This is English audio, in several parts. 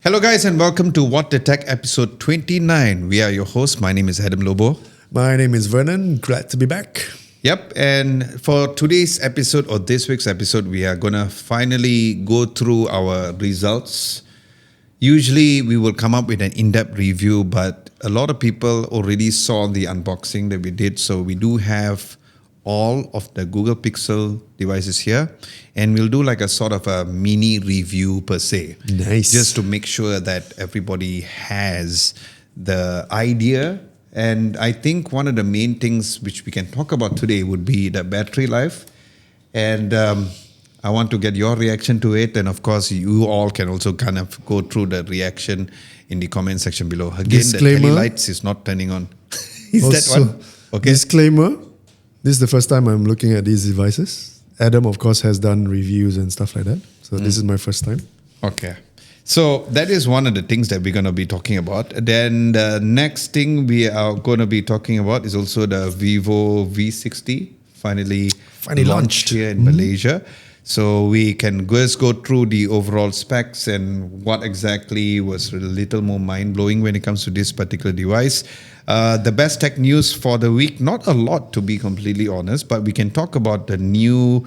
Hello, guys, and welcome to What the Tech episode 29. We are your hosts. My name is Lobo. My name is Vernon. Glad to be back. Yep, and for today's episode or this week's episode, we are going to finally go through our results. Usually, we will come up with an in-depth review, but a lot of people already saw the unboxing that we did. So we do have all of the Google Pixel devices here, and we'll do like a sort of a mini review per se. Nice. Just to make sure that everybody has the idea. And I think one of the main things which we can talk about today would be the battery life. And I want to get your reaction to it. And of course, you all can also kind of go through the reaction in the comment section below. Again, Disclaimer. the tele lights is not turning on. Is Also, that one? Okay. Disclaimer. This is the first time I'm looking at these devices. Adam, of course, has done reviews and stuff like that. So this is my first time. Okay. So that is one of the things that we're going to be talking about. Then the next thing we are going to be talking about is also the Vivo V60 finally launched here in Malaysia. So we can just go through the overall specs and what exactly was a little more mind-blowing when it comes to this particular device. The best tech news for the week, not a lot to be completely honest, but we can talk about the new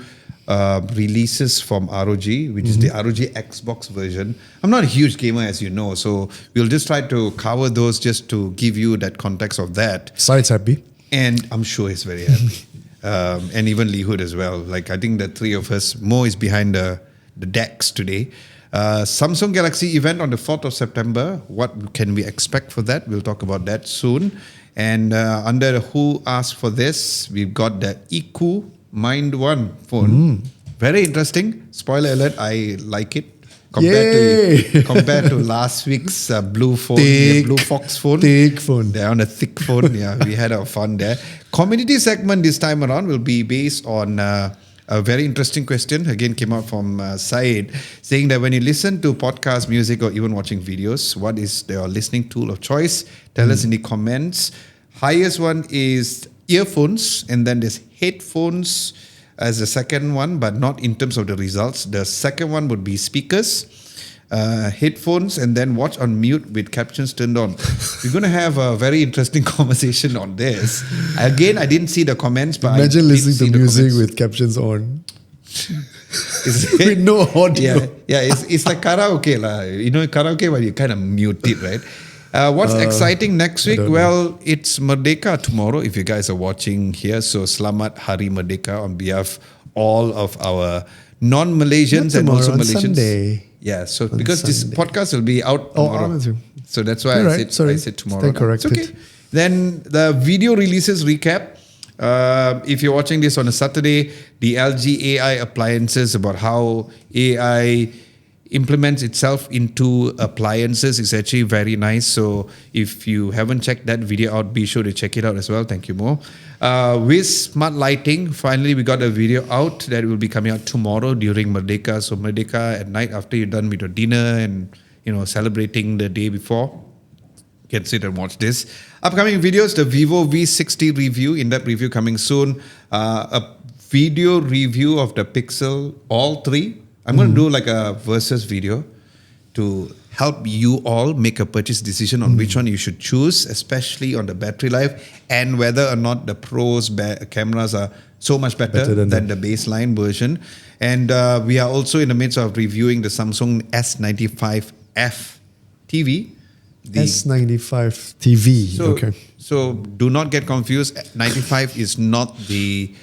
releases from ROG, which is the ROG Xbox version. I'm not a huge gamer, as you know, so we'll just try to cover those just to give you that context of that. Side's happy. And I'm sure he's very happy. And even Lee Hood as well. Like, I think the three of us, Mo is behind the decks today. Samsung Galaxy event on the 4th of September. What can we expect for that? We'll talk about that soon. And under Who Asked for This, we've got the iKKO Mind One phone. Very interesting. Spoiler alert, I like it. Compared to last week's blue phone, Blue Fox phone. Thick phone. They're on a thick phone. Yeah, we had our fun there. Community segment this time around will be based on a very interesting question. Again, came out from Syed, saying that when you listen to podcast, music, or even watching videos, what is your listening tool of choice? Tell us in the comments. Highest one is earphones, and then there's headphones as the second one, but not in terms of the results. The second one would be speakers, headphones, and then watch on mute with captions turned on. We're going to have a very interesting conversation on this. Again, I didn't see the comments, but Imagine I listening to music with captions on. With no audio. Yeah, it's like karaoke lah. You know karaoke where you kind of mute it, right? What's exciting next week? Well, it's Merdeka tomorrow if you guys are watching here. So Selamat Hari Merdeka on behalf all of our non-Malaysians and also Malaysians. Sunday. Yeah, so because this podcast will be out tomorrow. So that's why I said tomorrow. Stay corrected. It's okay. Then the video releases recap. If you're watching this on a Saturday, the LG AI appliances, about how AI implements itself into appliances is actually very nice. So if you haven't checked that video out, be sure to check it out as well. Thank you, Mo. With smart lighting, finally we got a video out that will be coming out tomorrow during Merdeka. So Merdeka at night after you're done with your dinner and celebrating the day before, you can sit and watch this. Upcoming videos, the Vivo V60 review, in-depth review coming soon. A video review of the Pixel, all three. I'm going to do like a versus video to help you all make a purchase decision on which one you should choose, especially on the battery life and whether or not the Pro's cameras are so much better than the baseline version. And we are also in the midst of reviewing the Samsung S95F TV. S95 TV. Okay. So do not get confused. 95 is not the...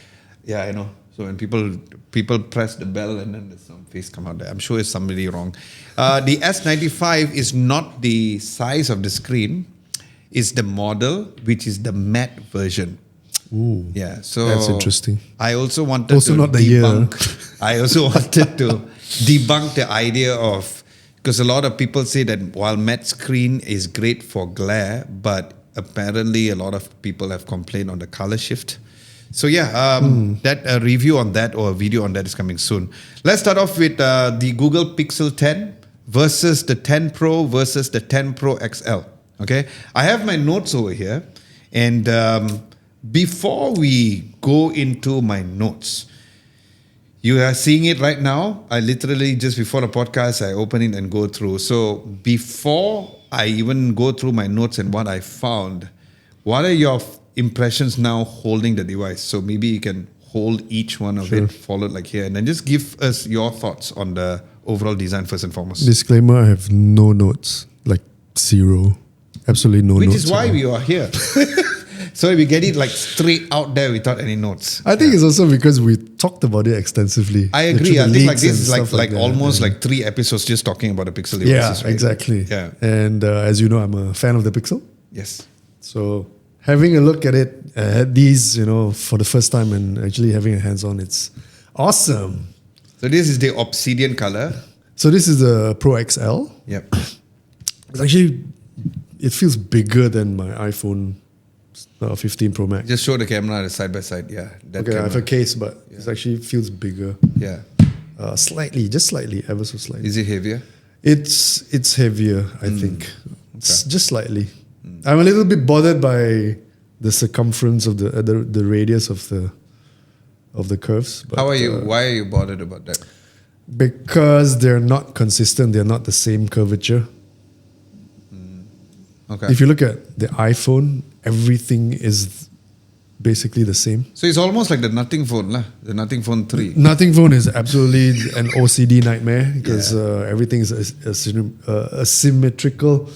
Yeah, I know. So when people press the bell and then there's some face come out there. I'm sure it's somebody wrong. The S95 is not the size of the screen. It's the model, which is the matte version. Ooh, yeah, so that's interesting. I also wanted also to not the debunk. I also wanted to debunk the idea of, because a lot of people say that while matte screen is great for glare, but apparently a lot of people have complained on the color shift. So yeah, that review on that or a video on that is coming soon. Let's start off with the Google Pixel 10 versus the 10 Pro versus the 10 Pro XL. Okay, I have my notes over here, and before we go into my notes, You are seeing it right now. I literally, just before the podcast, I open it and go through. So before I even go through my notes and what I found, what are your impressions now holding the device? So maybe you can hold each one of it, followed like here, and then just give us your thoughts on the overall design first and foremost. Disclaimer, I have no notes, like zero. Absolutely no Which notes. is why we are here. So we get it like straight out there without any notes. I think it's also because we talked about it extensively. I agree. I think like this is like that. almost like 3 episodes just talking about the Pixel devices. Yeah, right? exactly. Yeah. And as you know, I'm a fan of the Pixel. Yes. So having a look at it, at these, for the first time and actually having a hands-on, it's awesome. So this is the obsidian color. So this is the Pro XL. Yep. It's actually, it feels bigger than my iPhone 15 Pro Max. Just show the camera side by side. Yeah. That Okay, I have camera. a case, but it actually feels bigger. Yeah. Slightly, just slightly, ever so slightly. Is it heavier? It's heavier, I think. It's just slightly. I'm a little bit bothered by the circumference of the radius of the curves. But, How are you? Why are you bothered about that? Because they're not consistent. They're not the same curvature. Okay. If you look at the iPhone, everything is basically the same. So it's almost like the Nothing phone, lah. The Nothing Phone 3. Nothing phone is absolutely an OCD nightmare because everything is asymmetrical.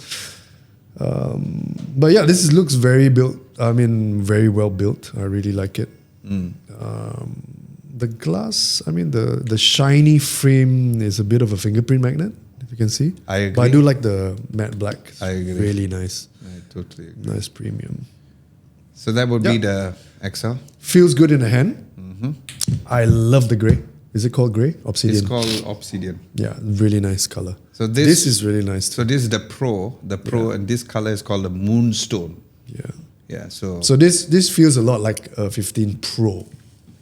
But yeah, this looks very built. I mean, very well built. I really like it. The glass, I mean, the shiny frame is a bit of a fingerprint magnet, if you can see. I agree. But I do like the matte black. I agree. Really nice. I totally agree. Nice premium. So that would be the XL. Feels good in the hand. I love the grey. Is it called grey? Obsidian. It's called Obsidian. Yeah, really nice color. So This is really nice. So this is the Pro, and this color is called the Moonstone. Yeah. Yeah. So So this feels a lot like a 15 Pro.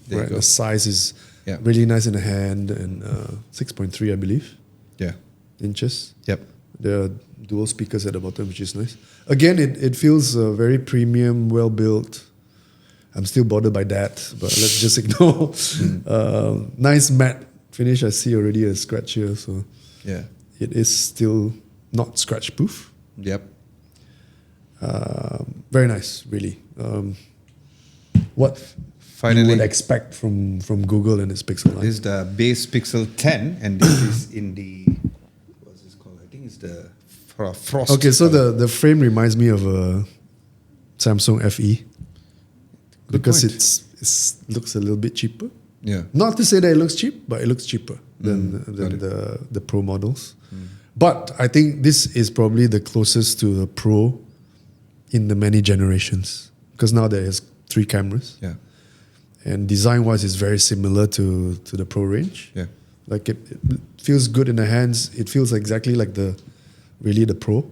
There you Right. go. The size is Yeah. really nice in the hand and 6.3, I believe, yeah. inches. Yep. There are dual speakers at the bottom, which is nice. Again, it feels very premium, well built. I'm still bothered by that, but let's just ignore. Nice matte finish. I see already a scratch here, so Yeah. it is still not scratch proof. Yep. Very nice, really. What Finally, you would expect from Google and its Pixel line. this is the base Pixel 10, and this is in the what's this called? I think it's the Frost. Okay, so color. the frame reminds me of a Samsung FE because point. it looks a little bit cheaper. Yeah. Not to say that it looks cheap, but it looks cheaper than got the Pro models. But I think this is probably the closest to the Pro in the many generations because now there is 3 cameras. Yeah. And design-wise, it's very similar to the Pro range. Yeah. Like it feels good in the hands. It feels exactly like the Pro.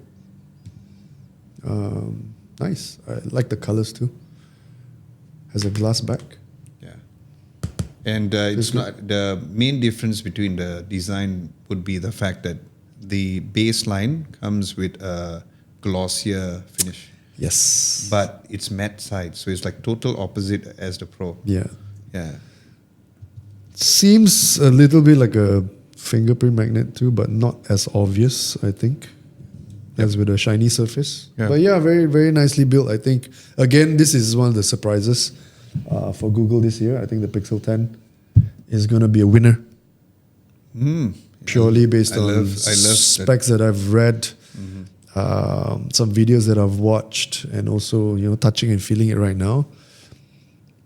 Nice. I like the colors too. Has a glass back. Yeah. And it's not the main difference between the design would be the fact that the baseline comes with a glossier finish. Yes. But it's matte side, so it's like total opposite as the Pro. Yeah. Yeah. Seems a little bit like a fingerprint magnet too, but not as obvious, I think, as with a shiny surface. Yeah. But yeah, very, very nicely built. I think, again, this is one of the surprises for Google this year. I think the Pixel 10 is going to be a winner. Purely based on I love specs that I've read, some videos that I've watched, and also touching and feeling it right now.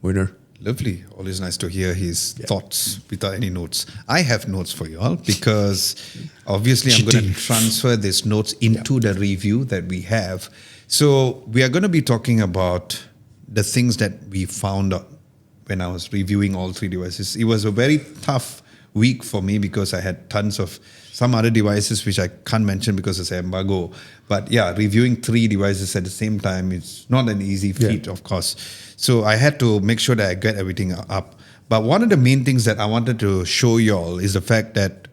Winner. Lovely. Always nice to hear his thoughts without any notes. I have notes for you all because obviously I'm going to transfer these notes into the review that we have. So we are going to be talking about the things that we found out when I was reviewing all 3 devices. It was a very tough week for me because I had tons of some other devices which I can't mention because it's an embargo. But yeah, reviewing 3 devices at the same time, it's not an easy feat, of course. So I had to make sure that I get everything up. But one of the main things that I wanted to show y'all is the fact that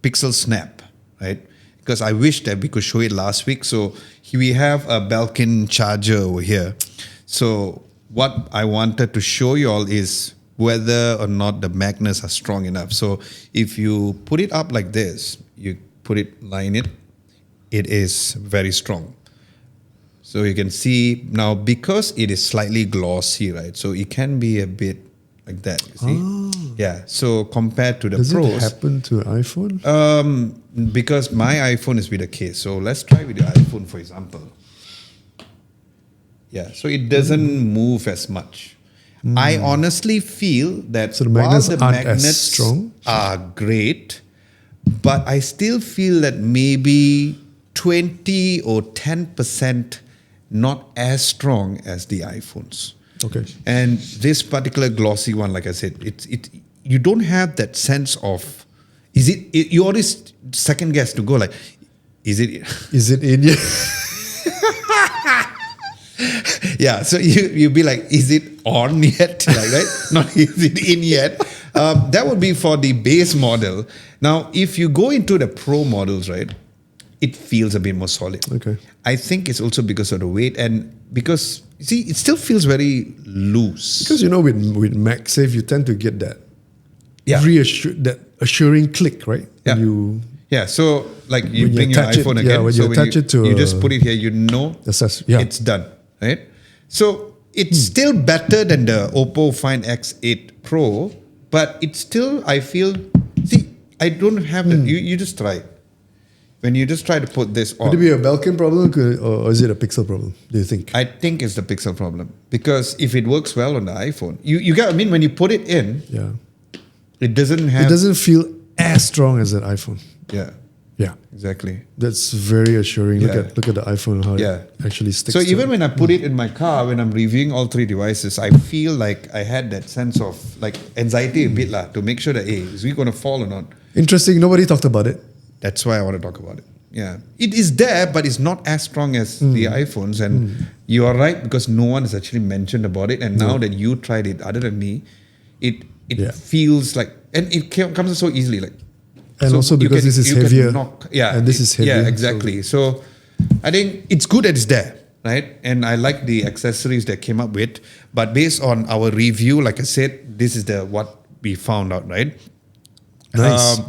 Pixel Snap, right? Because I wish that we could show it last week. So here we have a Belkin charger over here. So what I wanted to show y'all is whether or not the magnets are strong enough. So if you put it up like this, you line it, it is very strong. So you can see now, because it is slightly glossy, right? So it can be a bit like that, you see? Yeah, so compared to the Does Pros. it happen to iPhone? Because my iPhone is with a case. So let's try with the iPhone, for example. Yeah, so it doesn't move as much. I honestly feel that So the while magnets the aren't as magnets strong? are great, but I still feel that maybe 20 or 10% not as strong as the iPhones. Okay. And this particular glossy one, like I said, you don't have that sense of, you always second guess to go like, is it in yet? yeah, so you be like, is it on yet? Like, right? Not is it in yet? That would be for the base model. Now, if you go into the Pro models, right, it feels a bit more solid. Okay. I think it's also because of the weight and because, see, it still feels very loose. Because with MagSafe, you tend to get that that assuring click, right? Yeah. When Yeah, so like you when bring you your attach it- iPhone yeah, again, when so you attach it to you just a- put it here, you know yeah. it's done, right? So it's still better than the Oppo Find X8 Pro, but it's still, I feel, see, I don't have that. You just try it. When you just try to put this on. Could it be a Belkin problem or is it a Pixel problem, do you think? I think it's the Pixel problem because if it works well on the iPhone, you get, I mean, when you put it in, Yeah. it doesn't have. It doesn't feel as strong as an iPhone. Yeah, Yeah. exactly. That's very assuring. Yeah. Look at the iPhone, how Yeah. it actually sticks So to even it. when I put it in my car, when I'm reviewing all three devices, I feel like I had that sense of like anxiety a bit lah, to make sure that, hey, is we going to fall or not? Interesting. Nobody talked about it. That's why I want to talk about it. Yeah. It is there, but it's not as strong as the iPhones. And you are right because no one has actually mentioned about it. And now that you tried it, other than me, it Yeah. feels like, and it comes so easily. Like, And so also you because this is you can heavier. yeah. And this is heavier. Yeah, exactly. So I think it's good that it's there, right? And I like the accessories that came up with. But based on our review, like I said, this is what we found out, right? Nice.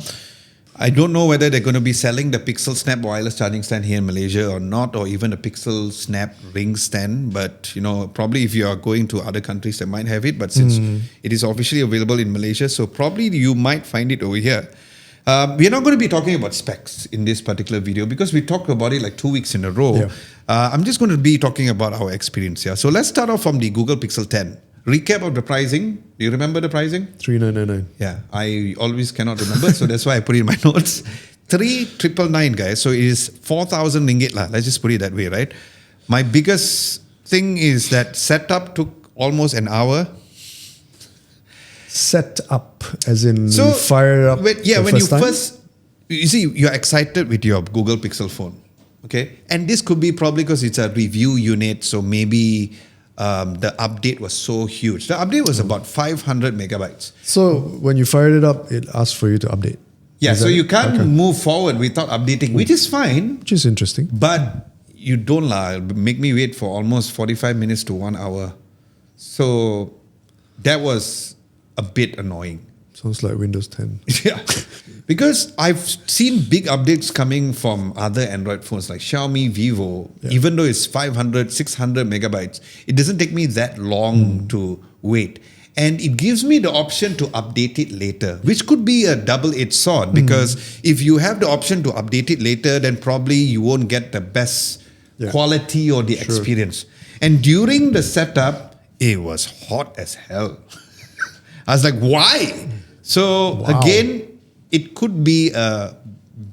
I don't know whether they're going to be selling the Pixel Snap wireless charging stand here in Malaysia or not, or even the Pixel Snap ring stand. But probably if you are going to other countries, they might have it. But since it is officially available in Malaysia, so probably you might find it over here. We are not going to be talking about specs in this particular video because we talked about it like 2 weeks in a row. Yeah. I'm just going to be talking about our experience here. So let's start off from the Google Pixel 10. Recap of the pricing. Do you remember the pricing? 3999. Yeah, I always cannot remember, so that's why I put it in my notes. 3,999, guys. So it is 4,000 ringgit lah. Let's just put it that way, right? My biggest thing is that setup took almost an hour. Set up, as in you fire it up. When time? you see, you're excited with your Google Pixel phone, okay? And this could be probably because it's a review unit, so maybe the update was so huge. The update was about 500 megabytes. So when you fired it up, it asked for you to update. Yeah, Is so that you it? can't Okay. move forward without updating, which is fine. Which is interesting. But you don't make me wait for almost 45 minutes to 1 hour. So that was a bit annoying. Sounds like Windows 10. Yeah. Because I've seen big updates coming from other Android phones like Xiaomi, Vivo. Yeah. Even though it's 500, 600 megabytes, it doesn't take me that long to wait. And it gives me the option to update it later, which could be a double-edged sword because if you have the option to update it later, then probably you won't get the best quality or the experience. And during the setup, it was hot as hell. I was like, why? So again, it could be a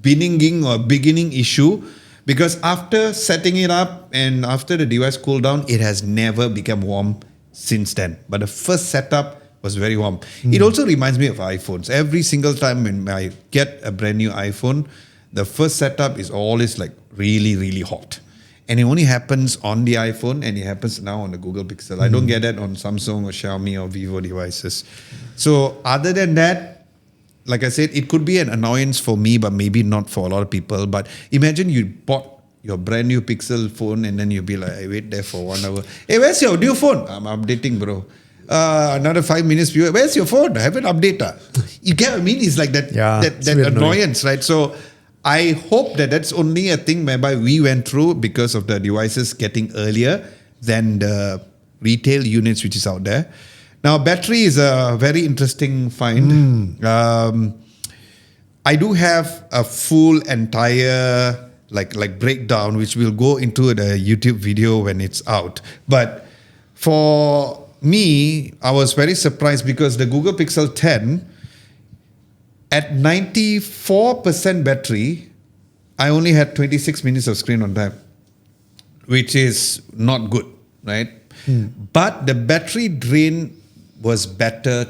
beginning issue because after setting it up and after the device cooled down, it has never become warm since then. But the first setup was very warm. It also reminds me of iPhones. Every single time when I get a brand new iPhone, the first setup is always like really, really hot. And it only happens on the iPhone and it happens now on the Google Pixel. I don't get that on Samsung or Xiaomi or Vivo devices. So other than that, like I said, it could be an annoyance for me, but maybe not for a lot of people. But imagine you bought your brand new Pixel phone and then you'll be like, I wait there for 1 hour. Hey, where's your new phone? I'm updating, bro. Another 5 minutes. Where's your phone? I haven't updated. You get what I mean? It's like that, Yeah, that it's a bit annoyance, right? So I hope that that's only a thing whereby we went through because of the devices getting earlier than the retail units which is out there. Now, battery is a very interesting find. I do have a full entire like breakdown, which we'll go into the YouTube video when it's out. But for me, I was very surprised because the Google Pixel 10 at 94% battery, I only had 26 minutes of screen on time, which is not good, right? But the battery drain was better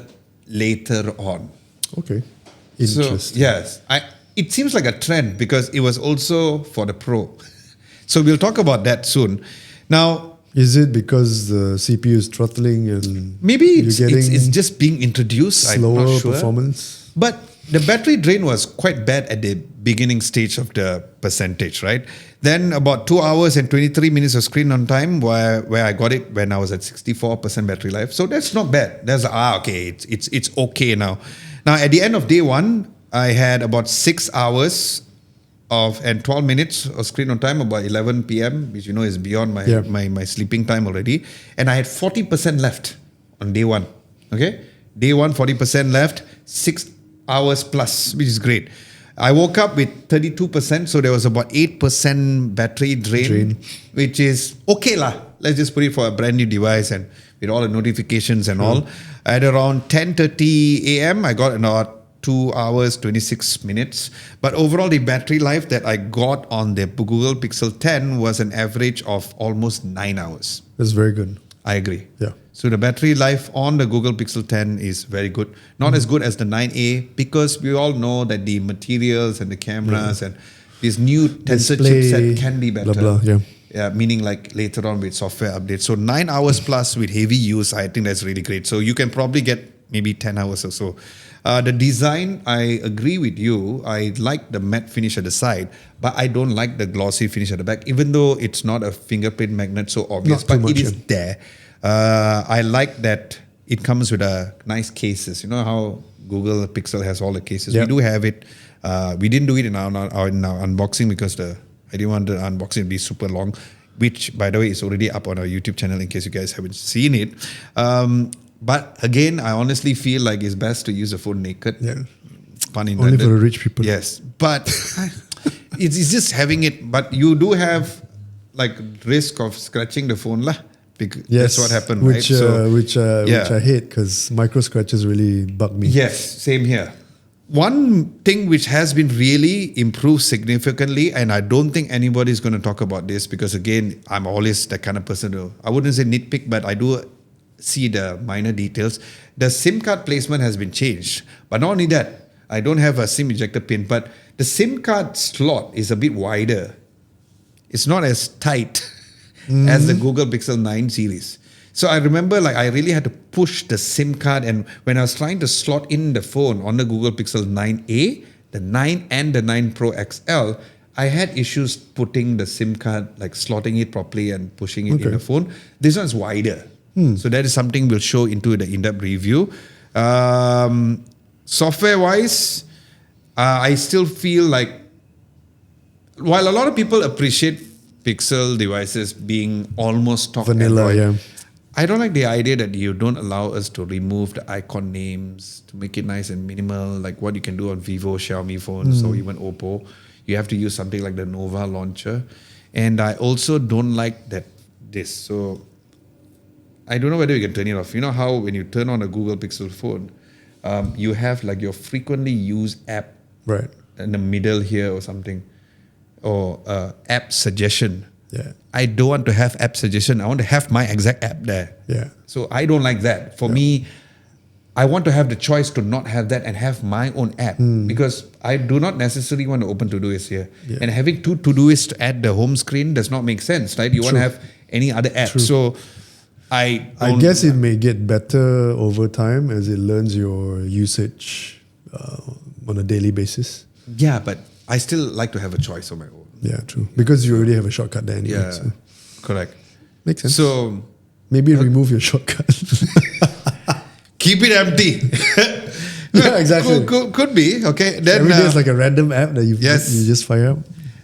later on. Okay. Interesting. So, yes, it seems like a trend because it was also for the Pro. So we'll talk about that soon. Now, is it because the CPU is throttling and maybe it's getting just being introduced. slower I'm not sure. performance? But the battery drain was quite bad at the beginning stage of the percentage, right? Then about 2 hours and 23 minutes of screen on time where I got it when I was at 64% battery life. So that's not bad. That's okay. It's okay now. Now at the end of day one, I had about 6 hours and 12 minutes of screen on time, about 11 p.m., which is beyond my sleeping time already. And I had 40% left on day one. Okay? Day one, 40% left, 6 hours plus, which is great. I woke up with 32%, so there was about 8% battery drain, which is okay lah. Let's just put it for a brand new device and with all the notifications and all. At around 10:30 a.m., I got about 2 hours, 26 minutes. But overall, the battery life that I got on the Google Pixel 10 was an average of almost 9 hours. That's very good. I agree. Yeah. So the battery life on the Google Pixel 10 is very good. Not as good as the 9A because we all know that the materials and the cameras and this new tensor chipset can be better. Blah, blah, Yeah, meaning like later on with software updates. So 9 hours plus with heavy use, I think that's really great. So you can probably get maybe 10 hours or so. The design, I agree with you. I like the matte finish at the side, but I don't like the glossy finish at the back, even though it's not a fingerprint magnet so obvious, but it is there. I like that it comes with a nice cases. You know how Google Pixel has all the cases? We do have it. We didn't do it in our unboxing because I didn't want the unboxing to be super long, which, by the way, is already up on our YouTube channel in case you guys haven't seen it. But again, I honestly feel like it's best to use the phone naked. Yeah. Pun intended. Only for the rich people. Yes. But it's just having it. But you do have like risk of scratching the phone lah. Yes, that's what happened, which, right? Which I hate because micro scratches really bug me. Yes, same here. One thing which has been really improved significantly, and I don't think anybody is going to talk about this because again, I'm always the kind of person who, I wouldn't say nitpick, but I do see the minor details. The SIM card placement has been changed. But not only that, I don't have a SIM ejector pin, but the SIM card slot is a bit wider. It's not as tight as the Google Pixel 9 series. So I remember I really had to push the SIM card, and when I was trying to slot in the phone on the Google Pixel 9A, the 9 and the 9 Pro XL, I had issues putting the SIM card, slotting it properly and pushing it in the phone. This one's wider. So that is something we'll show into the in-depth review. Software-wise, I still feel like, while a lot of people appreciate Pixel devices being almost stock vanilla, Android, I don't like the idea that you don't allow us to remove the icon names to make it nice and minimal, like what you can do on Vivo, Xiaomi phones, or even Oppo. You have to use something like the Nova launcher. And I also don't like this. So I don't know whether you can turn it off. You know how when you turn on a Google Pixel phone, you have your frequently used app in the middle here or something, or app suggestion. Yeah. I don't want to have app suggestion. I want to have my exact app there. Yeah. So I don't like that. For me, I want to have the choice to not have that and have my own app because I do not necessarily want to open Todoist here. Yeah. And having two Todoists at the home screen does not make sense, right? You want to have any other app. So I guess it may get better over time as it learns your usage on a daily basis. Yeah, but I still like to have a choice on my own. Yeah, true. Because you already have a shortcut there anyway. Yeah, correct. Makes sense. So maybe remove your shortcut. keep it empty. Yeah, exactly. Could be. Okay. Then Every day is like a random app that you just fire up.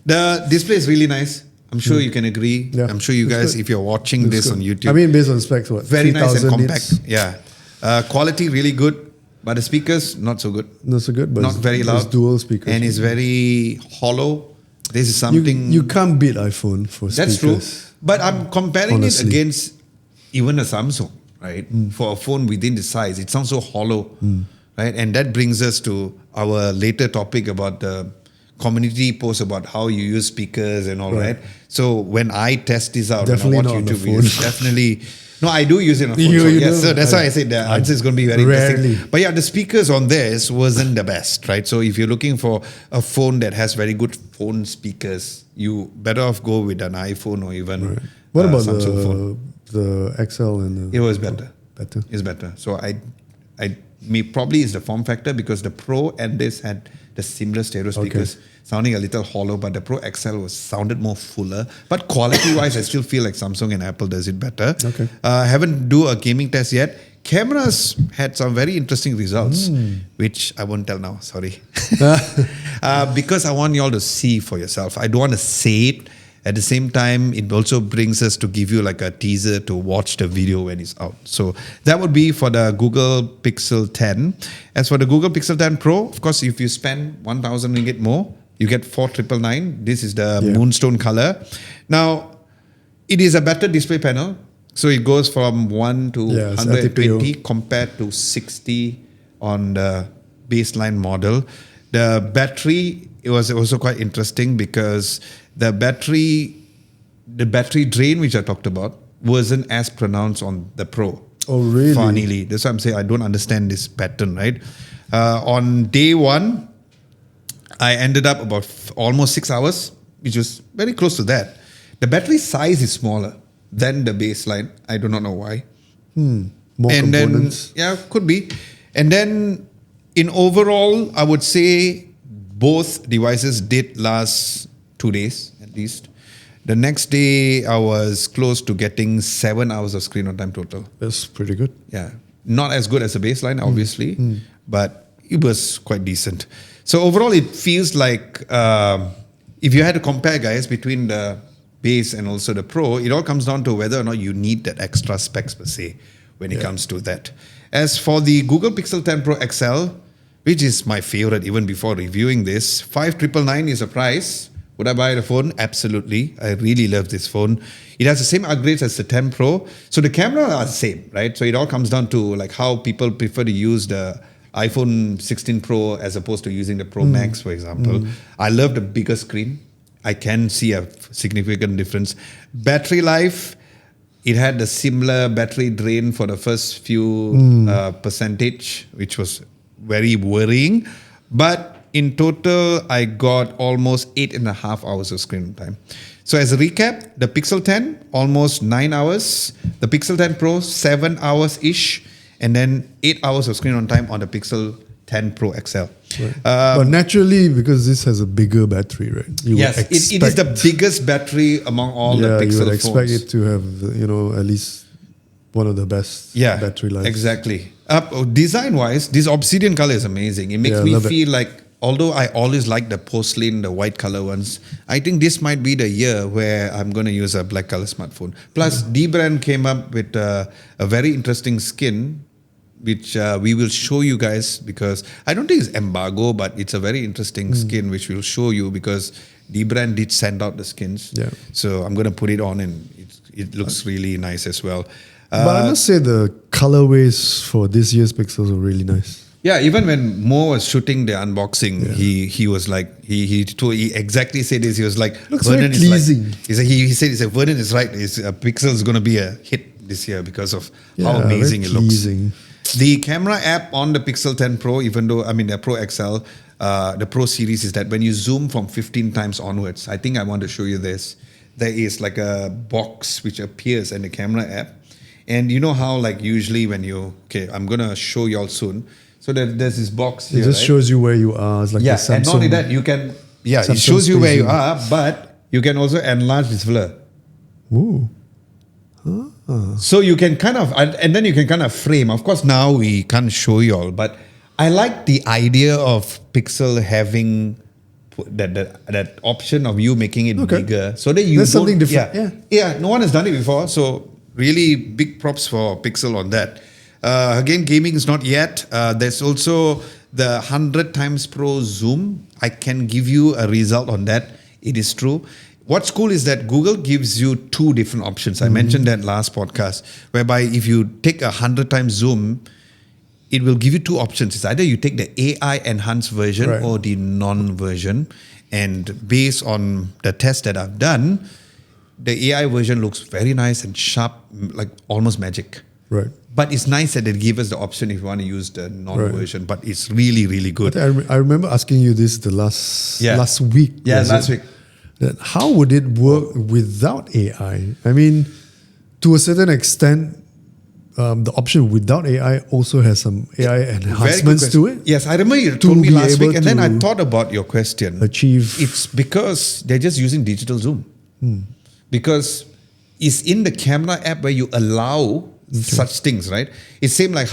the display is really nice. I'm sure you can agree. Yeah. I'm sure you Looks guys, good. if you're watching Looks this good. on YouTube, I mean, based on specs, what? very nice and 3,000 compact. nits? Yeah. Quality really good, but the speakers not so good. Not so good, but Not very loud. It's dual speakers. And it's very hollow. This is something you can't beat iPhone for that's speakers. true. But I'm comparing Honestly. it against even a Samsung, right? For a phone within the size, it sounds so hollow, right? And that brings us to our later topic about the community post about how you use speakers and all, right? So when I test this out, Definitely when I not on watch the YouTube videos, phone. definitely. No, I do use it on phone. You Yes, do? so that's why I said the answer is going to be very Rarely. interesting. But yeah, the speakers on this wasn't the best, right? So if you're looking for a phone that has very good phone speakers, you better off go with an iPhone or even What about Samsung phone. the XL and the... It was better. Better. It's better. So probably is the form factor because the Pro and this had the similar stereo speakers, sounding a little hollow, but the Pro XL sounded more fuller. But quality-wise, I still feel like Samsung and Apple does it better. Okay. Haven't do a gaming test yet. Cameras had some very interesting results, which I won't tell now. Sorry, because I want you all to see for yourself. I don't want to say it. At the same time, it also brings us to give you like a teaser to watch the video when it's out. So that would be for the Google Pixel 10. As for the Google Pixel 10 Pro, of course, if you spend 1,000 ringgit more, you get 4,999. This is the moonstone color. Now, it is a better display panel. So it goes from 1 to it's 120 LTPO. compared to 60 on the baseline model. The battery, it was also quite interesting because the battery drain, which I talked about, wasn't as pronounced on the Pro. Oh, really? Funnily. That's why I'm saying I don't understand this pattern, right? On day one, I ended up about almost 6 hours, which was very close to that. The battery size is smaller than the baseline. I do not know why. More And components. then, could be. And then in overall, I would say both devices did last 2 days at least. The next day, I was close to getting 7 hours of screen on time total. That's pretty good. Yeah. Not as good as the baseline, obviously, but it was quite decent. So overall, it feels like if you had to compare, guys, between the base and also the Pro, it all comes down to whether or not you need that extra specs per se when it comes to that. As for the Google Pixel 10 Pro XL, which is my favorite even before reviewing this, 5,999 is the price. Would I buy the phone? Absolutely. I really love this phone. It has the same upgrades as the 10 Pro. So the camera are the same, right? So it all comes down to like how people prefer to use the iPhone 16 Pro as opposed to using the Pro Max, for example. I love the bigger screen. I can see a significant difference. Battery life, it had a similar battery drain for the first few percentage, which was very worrying. But in total, I got almost 8.5 hours of screen time. So as a recap, the Pixel 10, almost 9 hours. The Pixel 10 Pro, 7 hours-ish. And then 8 hours of screen on time on the Pixel 10 Pro XL. Right. But naturally, because this has a bigger battery, right? Yes, it is the biggest battery among all the Pixel you would expect phones. it to have, at least one of the best battery life. Exactly. Design-wise, this obsidian color is amazing. It makes me love it. feel like, although I always like the porcelain, the white color ones, I think this might be the year where I'm going to use a black color smartphone. Plus, D-Brand came up with a very interesting skin, which we will show you guys because I don't think it's embargo, but it's a very interesting skin which we'll show you because D-Brand did send out the skins. Yeah. So I'm going to put it on and it looks really nice as well. But I must say the colorways for this year's Pixels are really nice. Yeah, even when Mo was shooting the unboxing, he was like he exactly said this. He was like, Looks very pleasing. He said Vernon is right. Pixel is going to be a hit this year because of how amazing it very looks. pleasing. The camera app on the Pixel 10 Pro, the Pro XL, the Pro series, is that when you zoom from 15 times onwards, I think I want to show you this. There is like a box which appears in the camera app. And you know how like usually when I'm going to show you all soon. So there's this box here, It just shows you where you are. It's like the Samsung. and not only that, you can, it Samsung shows you where you Space are, but you can also enlarge this blur. Ooh. So you can kind of, and then you can kind of frame. Of course, now we can't show you all, but I like the idea of Pixel having that option of you making it bigger, so that you That's something different. Yeah. No one has done it before, so really big props for Pixel on that. Again, gaming is not yet. There's also the 100 times pro zoom. I can give you a result on that. It is true. What's cool is that Google gives you two different options. I mentioned that last podcast, whereby if you take 100 times zoom, it will give you two options. It's either you take the AI enhanced version or the non version. And based on the test that I've done, the AI version looks very nice and sharp, like almost magic. Right. But it's nice that they give us the option if you want to use the non version. But it's really, really good. I remember asking you this the last week. Yeah, last week. That how would it work without AI? I mean, to a certain extent, the option without AI also has some AI enhancements to it. Yes, I remember you told me last week, and then I thought about your question. It's because they're just using digital zoom. Because it's in the camera app where you allow such things, right? It's same like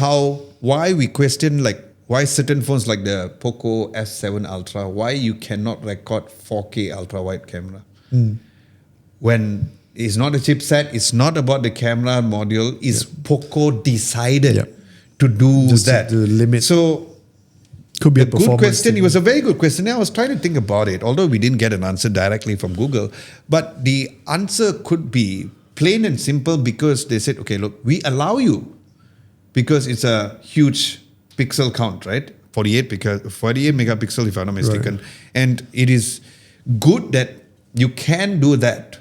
why we question like why certain phones like the Poco S7 Ultra, why you cannot record 4K ultra wide camera. When it's not a chipset, it's not about the camera module, it's Poco decided to do just that. The limit. So could be a good question. It was a very good question. I was trying to think about it, although we didn't get an answer directly from Google. But the answer could be plain and simple because they said, okay, look, we allow you because it's a huge pixel count, right? 48 megapixel, if I'm not mistaken. Right. And it is good that you can do that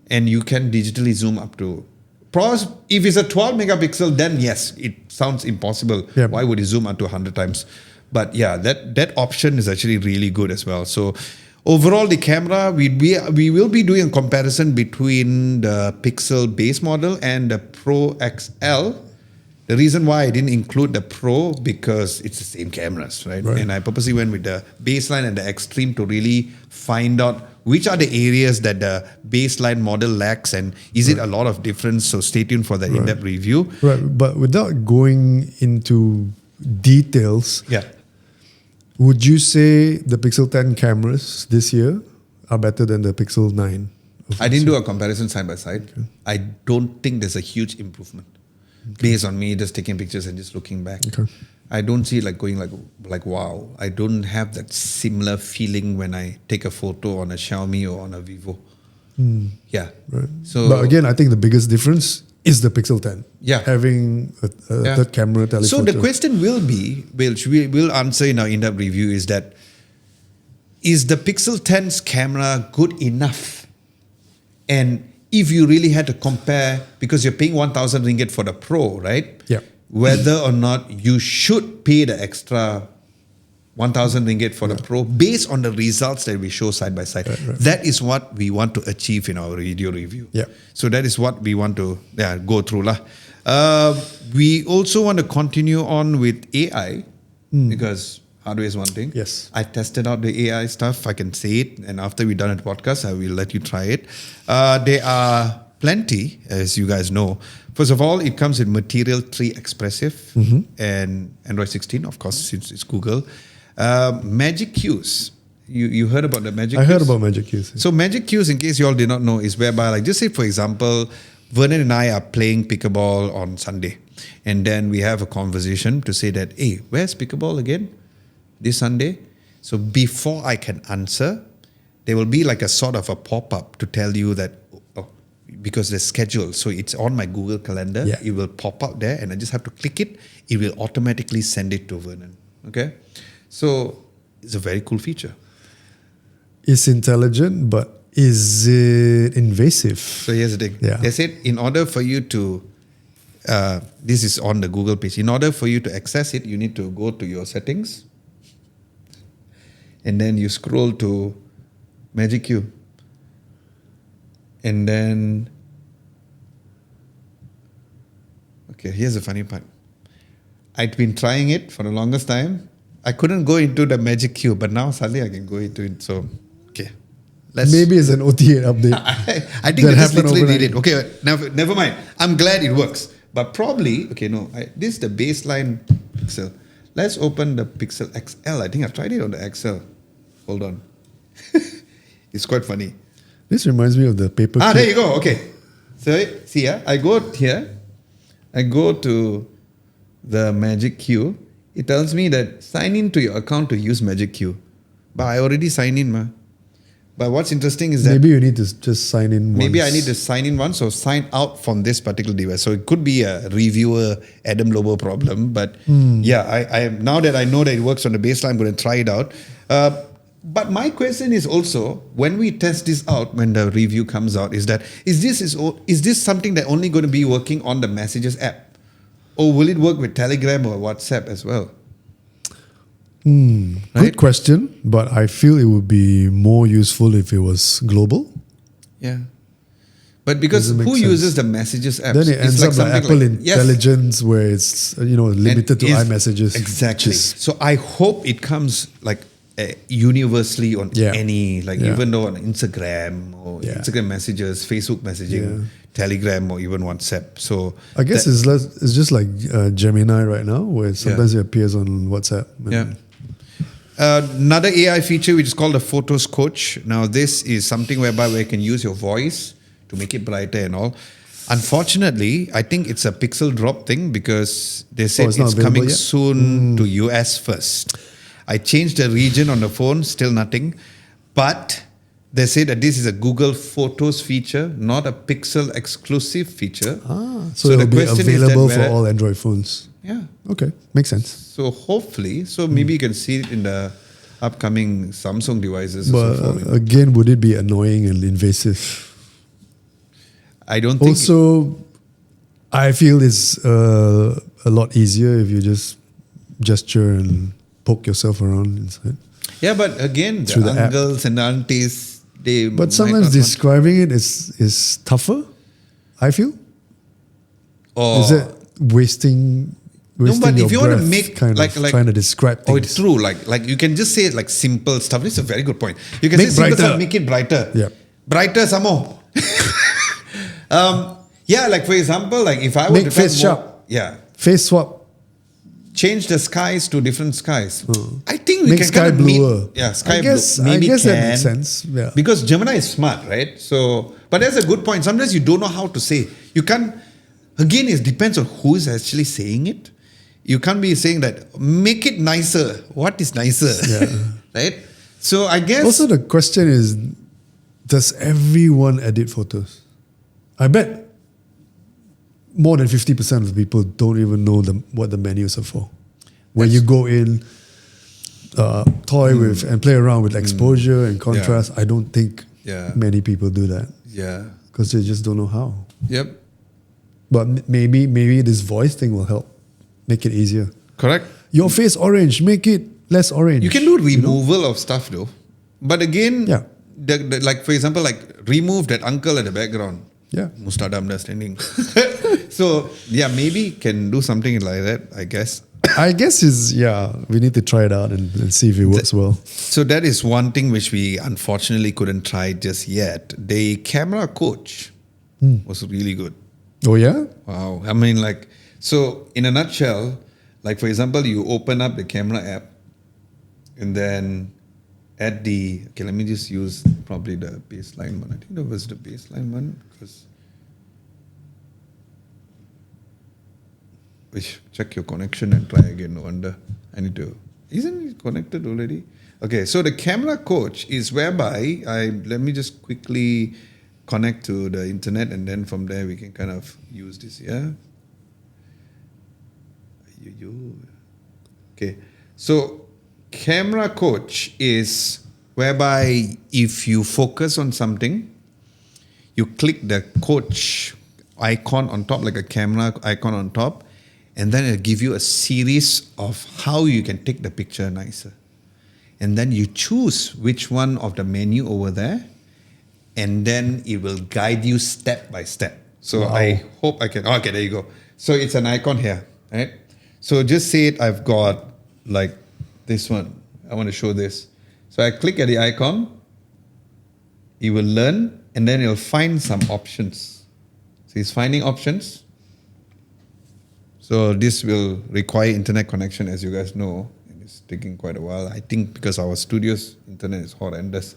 and you can digitally zoom up to. If it's a 12 megapixel, then yes, it sounds impossible. Yeah. Why would you zoom up to 100 times? But yeah, that option is actually really good as well. So overall, the camera, we will be doing a comparison between the Pixel base model and the Pro XL. The reason why I didn't include the Pro because it's the same cameras, right? And I purposely went with the baseline and the extreme to really find out which are the areas that the baseline model lacks and is it a lot of difference? So stay tuned for that in-depth review. Right, but without going into details, would you say the Pixel 10 cameras this year are better than the Pixel 9? I didn't do a comparison side by side. I don't think there's a huge improvement. Based on me just taking pictures and just looking back. I don't see it like going like wow. I don't have that similar feeling when I take a photo on a Xiaomi or on a Vivo. Yeah. Right. So, but again, I think the biggest difference is the Pixel 10. Yeah. Having a third camera telephoto. So the question will be, which we will answer in our in-depth review, is that is the Pixel 10's camera good enough? And if you really had to compare, because you're paying 1,000 ringgit for the Pro, right? Yeah. Whether or not you should pay the extra 1,000 ringgit for the Pro based on the results that we show side by side. That is what we want to achieve in our video review. Yeah. So that is what we want to go through. We also want to continue on with AI because hardware is one thing. Yes. I tested out the AI stuff. I can say it. And after we're done at podcast, I will let you try it. There are plenty, as you guys know. First of all, it comes with Material 3 Expressive and Android 16, of course, since it's Google. Magic Cues. You heard about the Magic Cues? I heard about Magic Cues. So Magic Cues, in case you all did not know, is whereby, like, just say, for example, Vernon and I are playing pickleball on Sunday. And then we have a conversation to say that, hey, where's pickleball again? This Sunday. So before I can answer, there will be like a sort of a pop-up to tell you that, because the schedule, so it's on my Google Calendar, it will pop up there and I just have to click it. It will automatically send it to Vernon. Okay? So it's a very cool feature. It's intelligent, but is it invasive? So here's the thing. Yeah. They said in order for you to, this is on the Google page, in order for you to access it, you need to go to your settings and then you scroll to Magic Cue. And then, okay, here's the funny part. I'd been trying it for the longest time. I couldn't go into the Magic Cue, but now suddenly I can go into it. So, okay, Maybe it's an OTA update. I think they just happened literally did overnight. it. Okay, never mind. I'm glad it works. But probably, this is the baseline Pixel. Let's open the Pixel XL. I think I've tried it on the XL. Hold on. It's quite funny. This reminds me of the paper. There you go. Okay. So, see, I go here. I go to the Magic Queue. It tells me that sign in to your account to use Magic Queue. But I already signed in, ma. But what's interesting is that Maybe you need to just sign in once. maybe I need to sign in once or sign out from this particular device. So it could be a reviewer Adam Lobo problem. But I now that I know that it works on the baseline, I'm going to try it out. But my question is also, when we test this out, when the review comes out, is this something that only going to be working on the Messages app? Or will it work with Telegram or WhatsApp as well? Good Right? question, but I feel it would be more useful if it was global. Yeah. But because Doesn't make who sense. uses the Messages app? Then it ends up like something Apple yes. Intelligence, where it's limited to And iMessages. Exactly. which is- So I hope it comes like universally on Yeah. any, Yeah. even though on Instagram or Yeah. Instagram messages, Facebook messaging, Yeah. Telegram, or even WhatsApp. So I guess it's just like Gemini right now, where sometimes it appears on WhatsApp. yeah. Another AI feature which is called the Photos Coach. Now this is something where you can use your voice to make it brighter and all. Unfortunately, I think it's a pixel drop thing because they said it's not it's available coming yet? soon to US first. I changed the region on the phone, still nothing. But they say that this is a Google Photos feature, not a Pixel exclusive feature. So it'll be question is that available for whether- all Android phones. Yeah. Okay, makes sense. So hopefully, maybe you can see it in the upcoming Samsung devices. But or so. again, would it be annoying and invasive? I don't think. Also, I feel it's a lot easier if you just gesture and poke yourself around inside. Yeah, but again, Through the the app. uncles and aunties, they. But might sometimes not describing it is tougher, I feel. want, Is it wasting but your if you want to breath make kind like of trying to describe things? it's true. Like you can just say like simple stuff. This is a very good point. You can Make say simple brighter. stuff, make it brighter. Yep. Brighter some more. Like for example, like if I were Make to face talk more- sharp. yeah. Face swap. Change the skies to different skies. I think we Make can sky kind of bluer. Yeah, sky I guess, blue. Maybe I guess can. that makes sense. Yeah. Because Gemini is smart, right? So, but that's a good point. Sometimes you don't know how to say. You can't. Again, it depends on who is actually saying it. You can't be saying that. Make it nicer. What is nicer? Yeah. Right. So I guess. Also, the question is, does everyone edit photos? I bet more than 50% of the people don't even know what the menus are for. When you go in, toy with and play around with exposure and contrast, I don't think many people do that Yeah. because they just don't know how. Yep. But maybe this voice thing will help make it easier. Correct. Your face orange, make it less orange. You can do removal of stuff though. But again, Yeah. like for example, like remove that uncle at the background. Yeah. Mustard understanding. So yeah, maybe can do something like that, I guess. I guess we need to try it out and see if it works well. So that is one thing which we unfortunately couldn't try just yet. The camera coach was really good. Oh yeah? Wow. I mean, like, so in a nutshell, like for example, you open up the camera app and then let me just use probably the baseline one. I think that was the baseline one because check your connection and try again. No wonder isn't it connected already? Okay, so the camera coach is whereby let me just quickly connect to the internet and then from there we can kind of use this, yeah? Okay, so camera coach is whereby if you focus on something, you click the coach icon on top, like a camera icon on top, and then it'll give you a series of how you can take the picture nicer. And then you choose which one of the menu over there, and then it will guide you step by step. So I hope I can, okay, there you go. So it's an icon here, right? So just say it, I've got like this one. I want to show this. So I click at the icon, he will learn, and then he'll find some options. So he's finding options. So this will require internet connection, as you guys know, and it's taking quite a while. I think because our studio's internet is horrendous.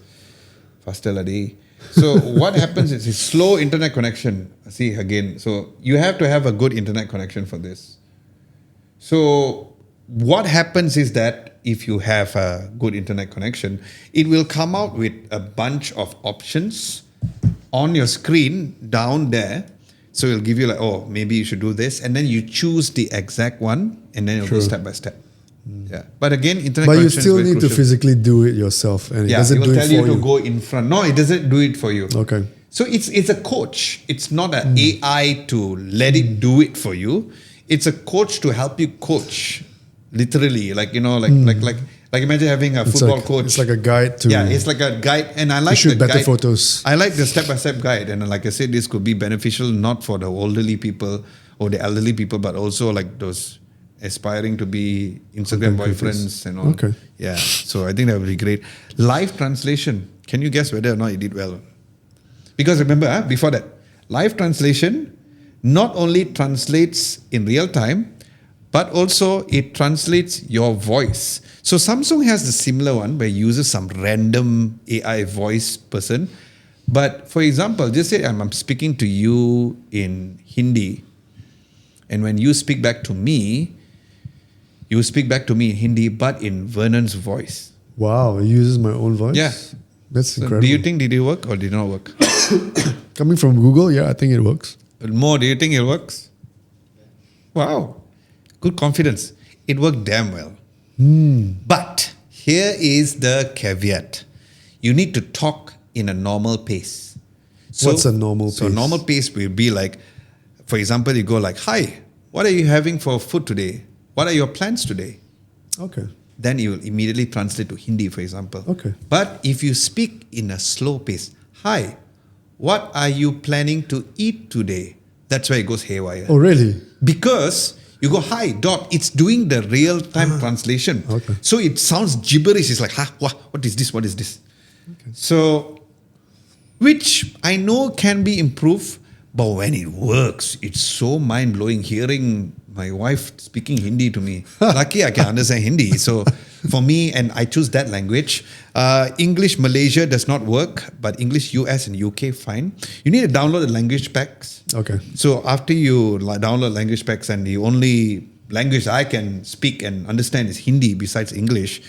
Faster a day. So what happens is slow internet connection. See again. So you have to have a good internet connection for this. So what happens is that if you have a good internet connection, it will come out with a bunch of options on your screen down there. So it'll give you like, oh, maybe you should do this. And then you choose the exact one and then it'll go step by step. Yeah. But again, internet But you connection still is very need to crucial. physically do it yourself, and it doesn't it will do tell it you for to you. go in front. No, it doesn't do it for you. Okay. So it's a coach. It's not an AI to let it do it for you. It's a coach to help you coach. Literally, like imagine having a football coach. It's like a guide to. Yeah, it's like a guide, and I like shoot the better guide. photos. I like the step-by-step guide, and like I said, this could be beneficial not for the elderly people or the elderly people, but also like those aspiring to be Instagram boyfriends and all. Okay. Yeah, so I think that would be great. Live translation. Can you guess whether or not you did well? Because remember, before that, live translation not only translates in real time, but also it translates your voice. So Samsung has the similar one where it uses some random AI voice person. But for example, just say I'm speaking to you in Hindi, and when you speak back to me, you speak back to me in Hindi, but in Vernon's voice. Wow, it uses my own voice? Yeah. That's So incredible. do you think did it work or did it not work? Coming from Google, yeah, I think it works. More, do you think it works? Wow. Good confidence. It worked damn well. But here is the caveat. You need to talk in a normal pace. What's a normal So pace? normal pace will be like, for example, you go like, hi, what are you having for food today? What are your plans today? Okay. Then you will immediately translate to Hindi, for example. Okay. But if you speak in a slow pace, hi, what are you planning to eat today? That's where it goes haywire. Oh, really? Because you go, hi, dot, it's doing the real-time translation. Okay. So it sounds gibberish. It's like, what is this? What is this? Okay. So, which I know can be improved, but when it works, it's so mind-blowing hearing my wife speaking Hindi to me. Lucky I can understand Hindi. So for me, and I choose that language. English Malaysia does not work, but English US and UK, fine. You need to download the language packs. Okay. So after you download language packs, and the only language I can speak and understand is Hindi besides English.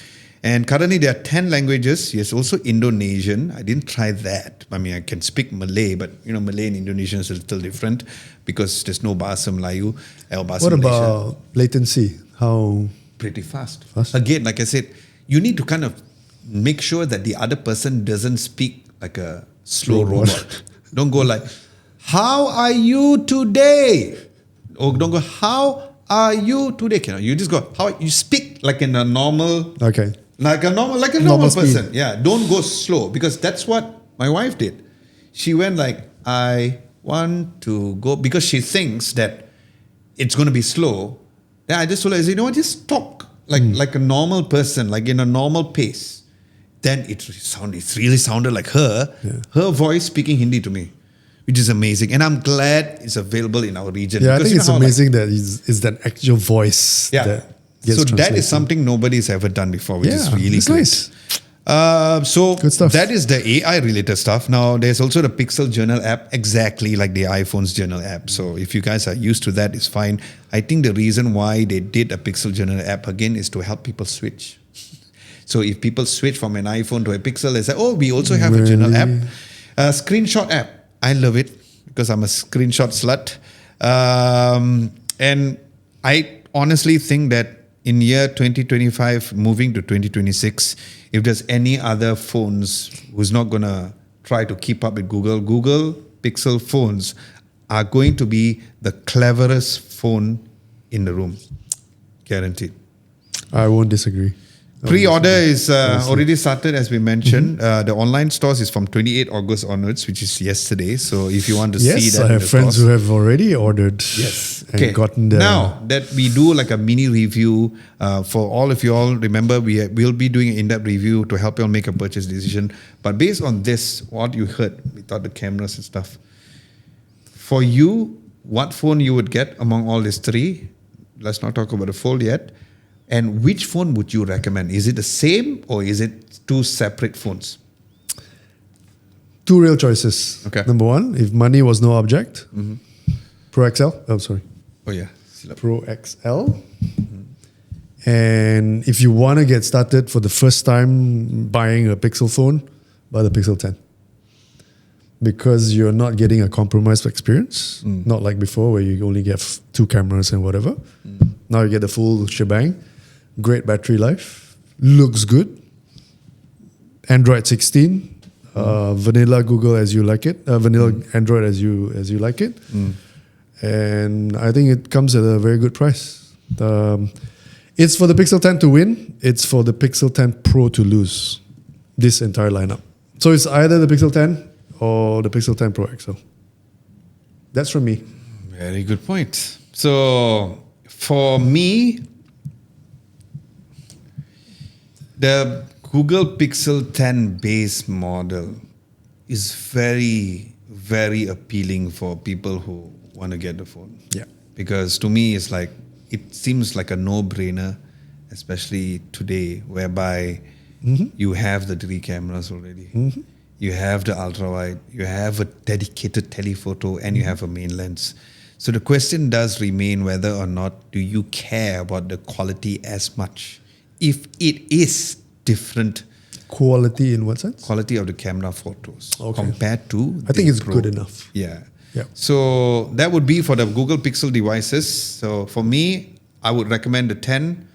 And currently there are 10 languages. Yes, also Indonesian. I didn't try that. I mean, I can speak Malay, but Malay and Indonesian is a little different because there's no Bahasa Melayu or Bahasa What Malaysia. about latency? How? Pretty fast. Fast? Again, like I said, you need to kind of make sure that the other person doesn't speak like a slow robot. Don't go like, how are you today? Or don't go, how are you today? You just go, how you speak like in a normal, Okay. like a normal Normal speed. person. Yeah, don't go slow because that's what my wife did. She went like, I want to go because she thinks that it's going to be slow. Then I just told her, just talk like a normal person, like in a normal pace. Then it really sounded like her voice speaking Hindi to me, which is amazing. And I'm glad it's available in our region. Yeah, I because think it's how, amazing that it's that actual voice Yeah. that gets So that translated. is something nobody's ever done before, which is really it's great. nice. So Good stuff. that is the AI related stuff. Now there's also the Pixel Journal app, exactly like the iPhone's Journal app. So if you guys are used to that, it's fine. I think the reason why they did a Pixel Journal app again is to help people switch. So if people switch from an iPhone to a Pixel, they say, oh, we also have a journal app. Screenshot app. I love it because I'm a screenshot slut. And I honestly think that in year 2025, moving to 2026, if there's any other phones who's not going to try to keep up with Google Pixel phones are going to be the cleverest phone in the room. Guaranteed. I won't disagree. Pre-order is already started, as we mentioned. The online stores is from 28 August onwards, which is yesterday. So if you want to see Yes, that I in have the friends stores, who have already ordered. yes, and gotten there. Now that we do like a mini review for all of you all, remember we'll be doing an in-depth review to help you all make a purchase decision. But based on this, what you heard without the cameras and stuff, for you, what phone you would get among all these three? Let's not talk about the fold yet. And which phone would you recommend? Is it the same or is it two separate phones? Two real choices. Okay. Number one, if money was no object, Pro XL. Oh, sorry. Oh yeah. Pro XL. And if you want to get started for the first time buying a Pixel phone, buy the Pixel 10. Because you're not getting a compromised experience, not like before where you only get two cameras and whatever. Now you get the full shebang. Great battery life. Looks good. Android 16. Vanilla Google as you like it. Vanilla Android as you like it. And I think it comes at a very good price. It's for the Pixel 10 to win. It's for the Pixel 10 Pro to lose. This entire lineup. So it's either the Pixel 10 or the Pixel 10 Pro XL. That's from me. Very good point. So for me, the Google Pixel 10 base model is very, very appealing for people who want to get the phone. Yeah. Because to me, it's like, it seems like a no-brainer, especially today, whereby you have the three cameras already. You have the ultra-wide, you have a dedicated telephoto, and you have a main lens. So the question does remain whether or not do you care about the quality as much. If it is different. Quality in what sense? Quality of the camera photos compared to I think it's Pro. good enough. Yeah. Yeah. So that would be for the Google Pixel devices. So for me, I would recommend the 10.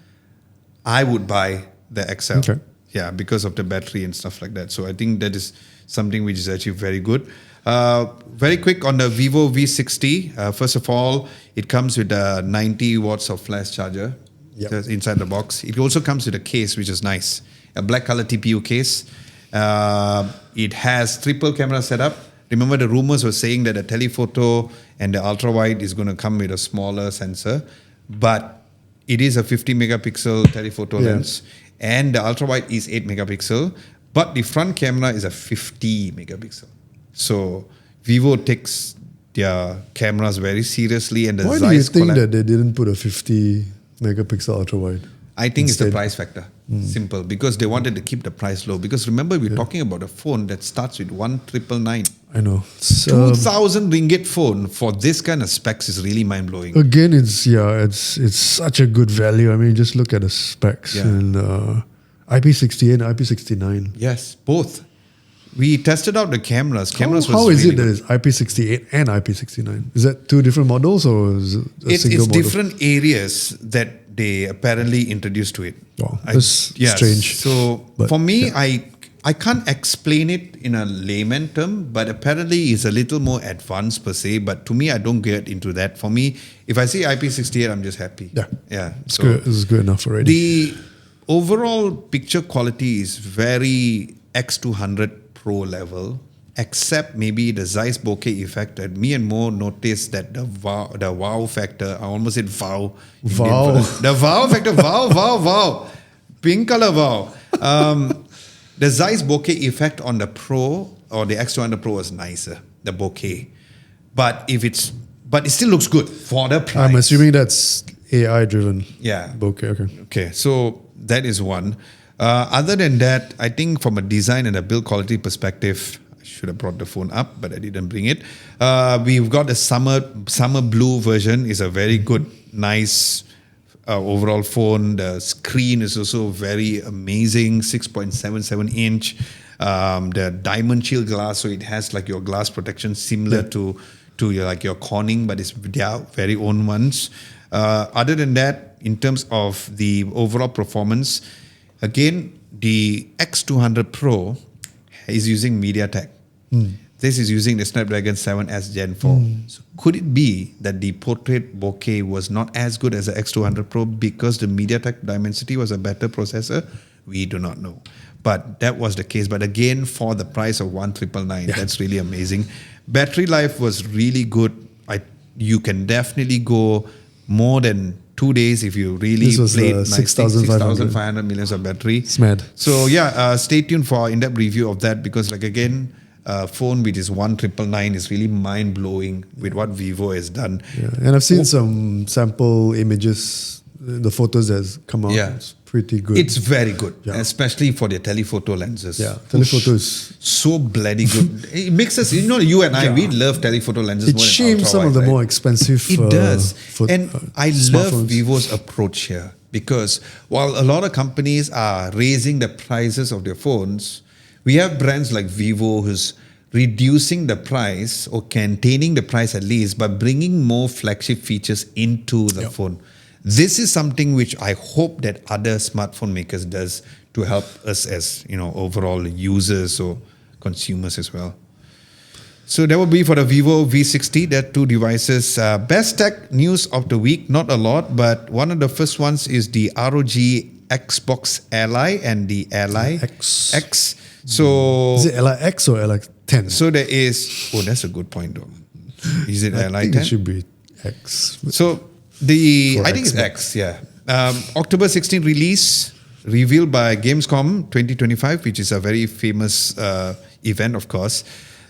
I would buy the XL. Okay. Yeah, because of the battery and stuff like that. So I think that is something which is actually very good. Very quick on the Vivo V60. First of all, it comes with a 90 watts of flash charger just inside the box. It also comes with a case, which is nice. A black color TPU case. It has triple camera setup. Remember the rumors were saying that the telephoto and the ultra-wide is going to come with a smaller sensor. But it is a 50 megapixel telephoto lens. And the ultra-wide is 8 megapixel. But the front camera is a 50 megapixel. So Vivo takes their cameras very seriously. And the Why do you think that they didn't put a 50 megapixel ultra wide? I think it's the price factor. Simple. Because they wanted to keep the price low. Because remember, we're talking about a phone that starts with 1,999. I know. 2,000 ringgit phone for this kind of specs is really mind blowing. Again, it's such a good value. I mean, just look at the specs and IP68 and IP69. Yes, both. We tested out the cameras. How is it that it's IP68 and IP69? Is that two different models or is it a single model? It's different areas that they apparently introduced to it. Wow, that's strange. So for me, I can't explain it in a layman term, but apparently it's a little more advanced per se. But to me, I don't get into that. For me, if I see IP68, I'm just happy. Yeah. It's good. This is good enough already. The overall picture quality is very X200 Pro level, except maybe the Zeiss bokeh effect that me and Mo noticed that the wow factor, I almost said wow. The wow factor, wow. Pink color wow. The Zeiss bokeh effect on the Pro or the X200 Pro was nicer, the bokeh. But it still looks good for the price. I'm assuming that's AI driven. Yeah. Bokeh, Okay, so that is one. Other than that, I think from a design and a build quality perspective, I should have brought the phone up, but I didn't bring it. We've got the summer blue version. Is a very good, nice overall phone. The screen is also very amazing, 6.77 inch. The diamond shield glass, so it has like your glass protection similar to your Corning, but it's their very own ones. Other than that, in terms of the overall performance, again, the X200 Pro is using MediaTek. This is using the Snapdragon 7S Gen 4. So could it be that the portrait bokeh was not as good as the X200 Pro because the MediaTek Dimensity was a better processor? We do not know. But that was the case. But again, for the price of 1,999, that's really amazing. Battery life was really good. you can definitely go more than 2 days if you really This was, played 6,500. 6,500 millions of battery. It's mad. So yeah, stay tuned for our in-depth review of that, because like again, phone which is 1,999 is really mind-blowing with what Vivo has done. Yeah. And I've seen some sample images, the photos that's come out. Yeah. It's pretty good. It's very good, Yeah. especially for their telephoto lenses. Yeah, telephoto is... So bloody good. It makes us, you and I, Yeah. we love telephoto lenses It more than shames some of the ultra-wide, more right? expensive... It does. And I love smartphones. Vivo's approach here, because while a lot of companies are raising the prices of their phones, we have brands like Vivo who's reducing the price or containing the price at least by bringing more flagship features into the phone. This is something which I hope that other smartphone makers does to help us as overall users or consumers as well. So that would be for the Vivo V60. There are two devices. Best tech news of the week, not a lot, but one of the first ones is the ROG Xbox Ally and the Ally X. So Is it LIX or LI10? so there is. Oh, that's a good point, though. Is it I Ally think 10? it should be X. So For I think it's Xbox. X, yeah. October 16 release revealed by Gamescom 2025, which is a very famous event, of course.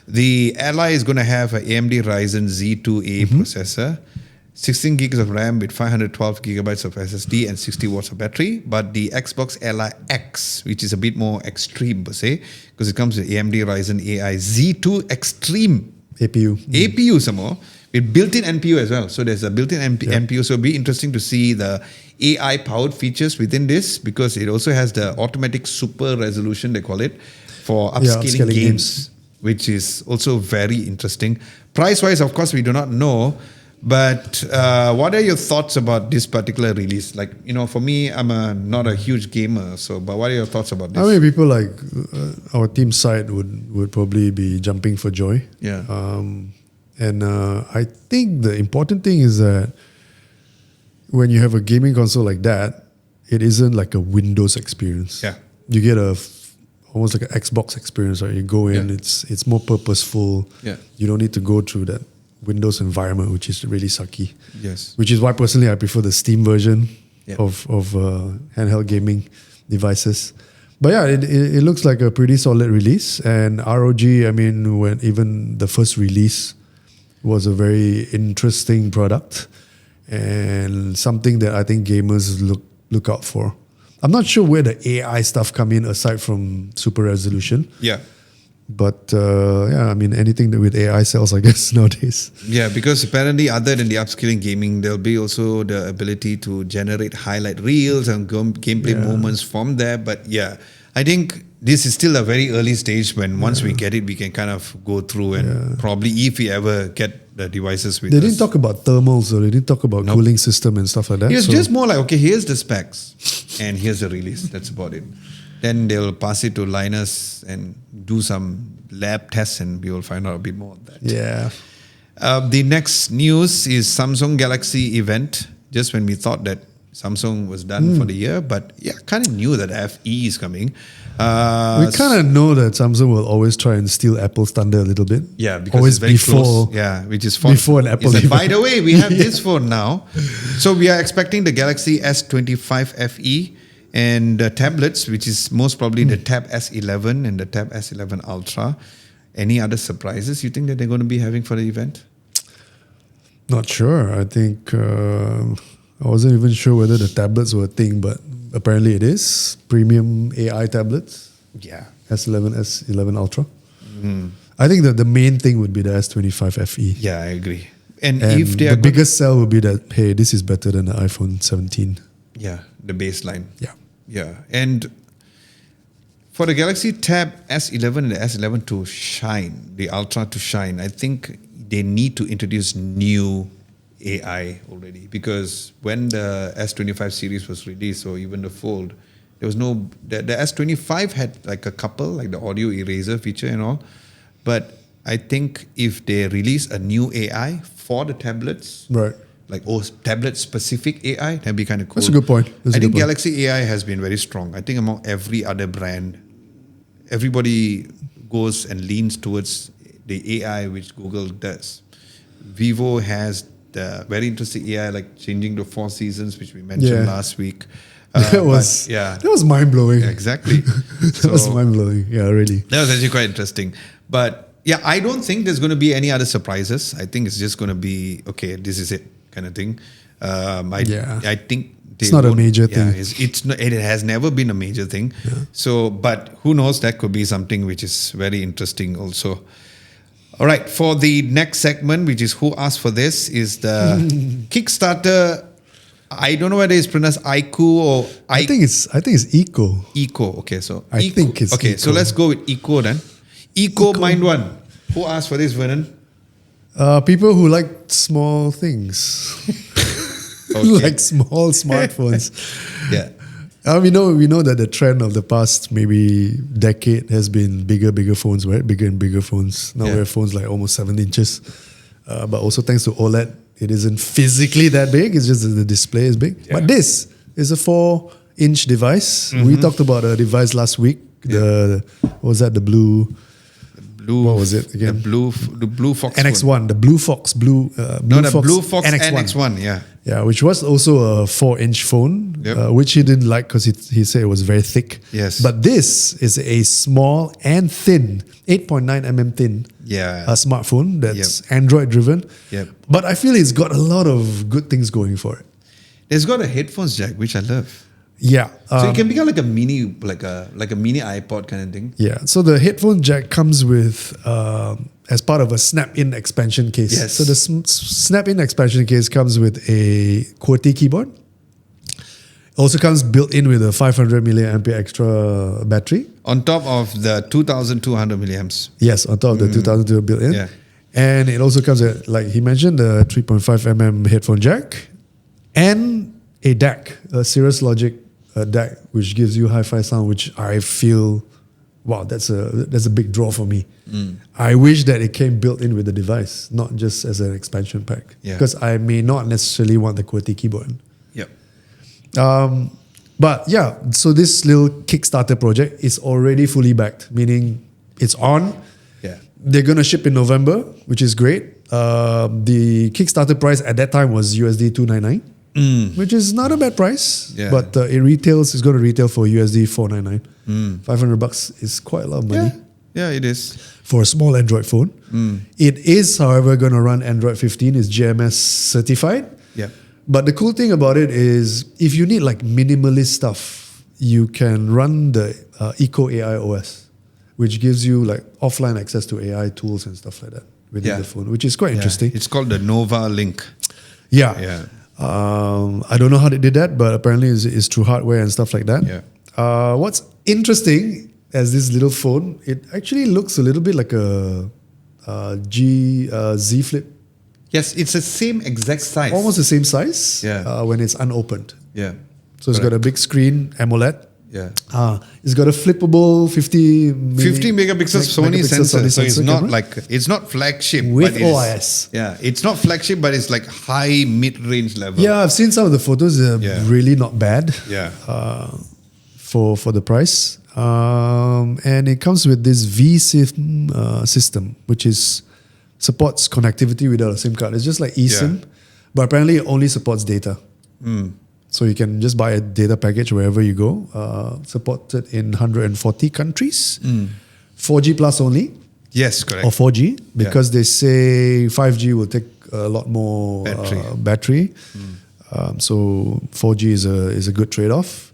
The Ally is going to have an AMD Ryzen Z2A processor, 16 gigs of RAM with 512 gigabytes of SSD and 60 watts of battery. But the Xbox Ally X, which is a bit more extreme per se, because it comes with AMD Ryzen AI Z2 Extreme APU some more, with built-in NPU as well. So there's a built-in NPU. So it'll be interesting to see the AI-powered features within this, because it also has the automatic super resolution, they call it, for upscaling games, which is also very interesting. Price-wise, of course, we do not know. But what are your thoughts about this particular release? Like, for me, I'm not a huge gamer. But what are your thoughts about this? I mean, people like our team side would probably be jumping for joy. Yeah. And I think the important thing is that when you have a gaming console like that, it isn't like a Windows experience. Yeah. You get almost like an Xbox experience, right? You go in, it's more purposeful. Yeah. You don't need to go through that Windows environment, which is really sucky. Yes. Which is why personally I prefer the Steam version Yeah. of handheld gaming devices. But yeah, it looks like a pretty solid release. And ROG, I mean, when even the first release was a very interesting product and something that I think gamers look out for. I'm not sure where the AI stuff come in aside from super resolution. Yeah. But I mean, anything that with AI sells, I guess, nowadays. Yeah, because apparently other than the upscaling gaming, there'll be also the ability to generate highlight reels and gameplay moments from there. But yeah, I think this is still a very early stage when once we get it, we can kind of go through and probably if we ever get the devices with They us. didn't talk about thermals or they didn't talk about cooling system and stuff like that. It was just more like, okay, here's the specs and here's the release. That's about it. Then they'll pass it to Linus and do some lab tests and we will find out a bit more of that. Yeah. The next news is Samsung Galaxy event, just when we thought that Samsung was done for the year. But yeah, kind of knew that FE is coming. We kind of know that Samsung will always try and steal Apple's thunder a little bit. Yeah, because always it's very before, close. Yeah, which is before an Apple It's like, event. by the way, we have this phone now. So we are expecting the Galaxy S25 FE and the tablets, which is most probably the Tab S11 and the Tab S11 Ultra. Any other surprises you think that they're going to be having for the event? Not sure. I think I wasn't even sure whether the tablets were a thing, but apparently it is. Premium AI tablets. Yeah. S11, S11 Ultra. I think that the main thing would be the S25 FE. Yeah, I agree. And And if they the are biggest sell would be that, hey, this is better than the iPhone 17. yeah, the baseline. Yeah. Yeah. And for the Galaxy Tab S11 and the S11 to shine, the Ultra to shine, I think they need to introduce new AI already, because when the S25 series was released or even the Fold, there was no, the S25 had like a couple, like the audio eraser feature and all. But I think if they release a new AI for the tablets, Right. like tablet specific AI, that'd be kind of cool. That's a good point. I think Galaxy AI has been very strong. I think among every other brand, everybody goes and leans towards the AI which Google does. Vivo has very interesting AI, like changing to 4 seasons, which we mentioned last week. That was mind blowing. Exactly. That was mind blowing. Yeah, really. That was actually quite interesting. But yeah, I don't think there's going to be any other surprises. I think it's just going to be, okay, this is it kind of thing. I think it's not a major thing. It has never been a major thing. Yeah. So, but who knows? That could be something which is very interesting also. All right, for the next segment, which is Who Asked for This, is the Kickstarter. I don't know whether it's pronounced iKKO or I think it's Eco. Eco. Okay, so I think it's okay. Eco. So let's go with Eco then. Eco Mind One. Who asked for this, Vernon? People who like small things, like small smartphones. Yeah. We know that the trend of the past maybe decade has been bigger phones, right? Bigger and bigger phones. Now we have phones like almost 7 inches. But also thanks to OLED, it isn't physically that big. It's just that the display is big. Yeah. But this is a 4-inch device. Mm-hmm. We talked about a device last week. What was that? The blue. What was it again? The blue Fox NX1, one. the Blue Fox, Blue Fox NX1, yeah, which was also a 4-inch phone, which he didn't like because he said it was very thick. Yes, but this is a small and thin, 8.9 thin, smartphone that's Android driven. Yep. But I feel it's got a lot of good things going for it. It's got a headphones jack, which I love. Yeah, so it can become like a mini, like a mini iPod kind of thing. Yeah, so the headphone jack comes with as part of a snap-in expansion case. Yes. So the snap-in expansion case comes with a QWERTY keyboard. Also comes built in with a 500 milliampere extra battery. On top of the 2,200 milliamps. Yes, on top of the 2,200 built in. Yeah. And it also comes with, like he mentioned, the 3.5 headphone jack and a DAC, a Cirrus Logic DAC, which gives you hi-fi sound, which I feel, wow, that's a big draw for me. I wish that it came built in with the device, not just as an expansion pack. Because I may not necessarily want the QWERTY keyboard. Yep. But yeah, so this little Kickstarter project is already fully backed, meaning it's on. Yeah. They're going to ship in November, which is great. The Kickstarter price at that time was USD 299. Which is not a bad price, but it's going to retail for USD 499. $500 is quite a lot of money. Yeah, it is. For a small Android phone. It is, however, going to run Android 15. It's GMS certified. Yeah. But the cool thing about it is, if you need like minimalist stuff, you can run the iKKO AI OS, which gives you like offline access to AI tools and stuff like that within the phone, which is quite interesting. It's called the Nova Link. Yeah. I don't know how they did that, but apparently it's through hardware and stuff like that. Yeah. What's interesting as this little phone, it actually looks a little bit like a Z Flip. Yes, it's the same exact size. Almost the same size. When it's unopened. Yeah. So it's got a big screen, AMOLED. Yeah. It's got a flippable 50 megapixel Sony sensor. So it's not flagship with OIS. Yeah, it's not flagship, but it's like high mid-range level. Yeah, I've seen some of the photos. They're really not bad. Yeah. For the price, and it comes with this vSIM system, which supports connectivity without a SIM card. It's just like eSIM, but apparently it only supports data. So you can just buy a data package wherever you go. Supported in 140 countries. 4G plus only. Yes, correct. Or 4G, because they say 5G will take a lot more battery. So 4G is a good trade-off.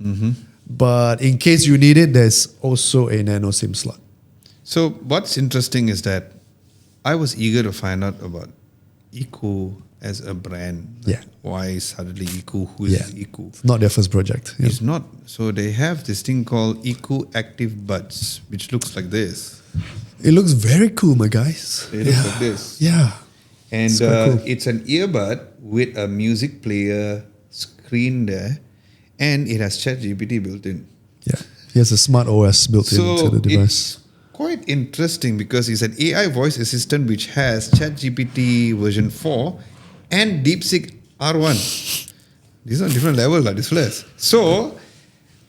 But in case you need it, there's also a nano SIM slot. So what's interesting is that I was eager to find out about iKKO as a brand. Why suddenly iKKO? Who is iKKO? It's not their first project. It's not. So they have this thing called iKKO Active Buds, which looks like this. It looks very cool, my guys. It looks like this. Yeah. And it's an earbud with a music player screen there, and it has ChatGPT built in. Yeah. He has a smart OS built into the device. It's quite interesting because it's an AI voice assistant which has ChatGPT version 4 and DeepSeek R1. These are different levels, this flash. So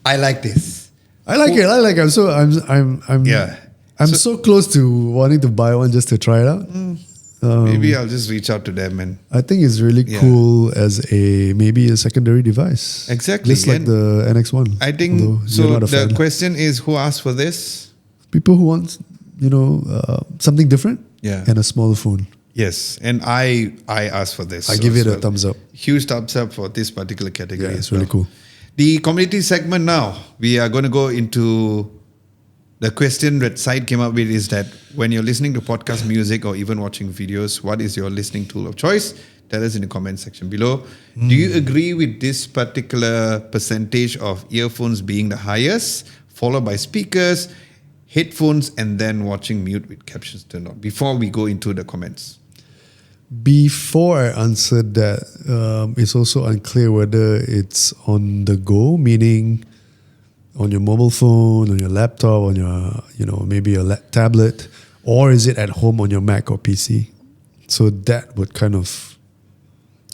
I like this. I like it. I'm so close to wanting to buy one just to try it out. Maybe I'll just reach out to them and I think it's really cool as maybe a secondary device. exactly. Just like And the NX1. I think although so. you're not a The fan. question is, who asked for this? People who want, something different. Yeah. And a smaller phone. Yes, and I asked for this. I give as it a well. thumbs up. Huge thumbs up for this particular category. Yeah, it's as well. really cool. The community segment now, we are going to go into the question that Side came up with is that when you're listening to podcast music or even watching videos, what is your listening tool of choice? Tell us in the comment section below. Do you agree with this particular percentage of earphones being the highest, followed by speakers, headphones, and then watching mute with captions turned on? Before we go into the comments. Before I answered that, it's also unclear whether it's on the go, meaning on your mobile phone, on your laptop, on your, maybe your tablet, or is it at home on your Mac or PC? So that would kind of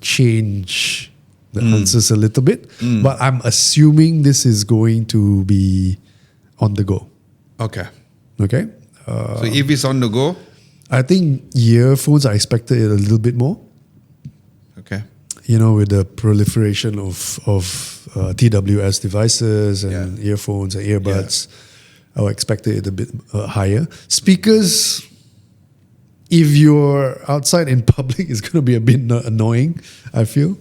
change the answers a little bit. But I'm assuming this is going to be on the go. Okay. Okay? So if it's on the go, I think earphones are expected a little bit more. okay. With the proliferation of TWS devices and earphones and earbuds, I would expect it a bit higher. Speakers, if you're outside in public, it's going to be a bit annoying, I feel.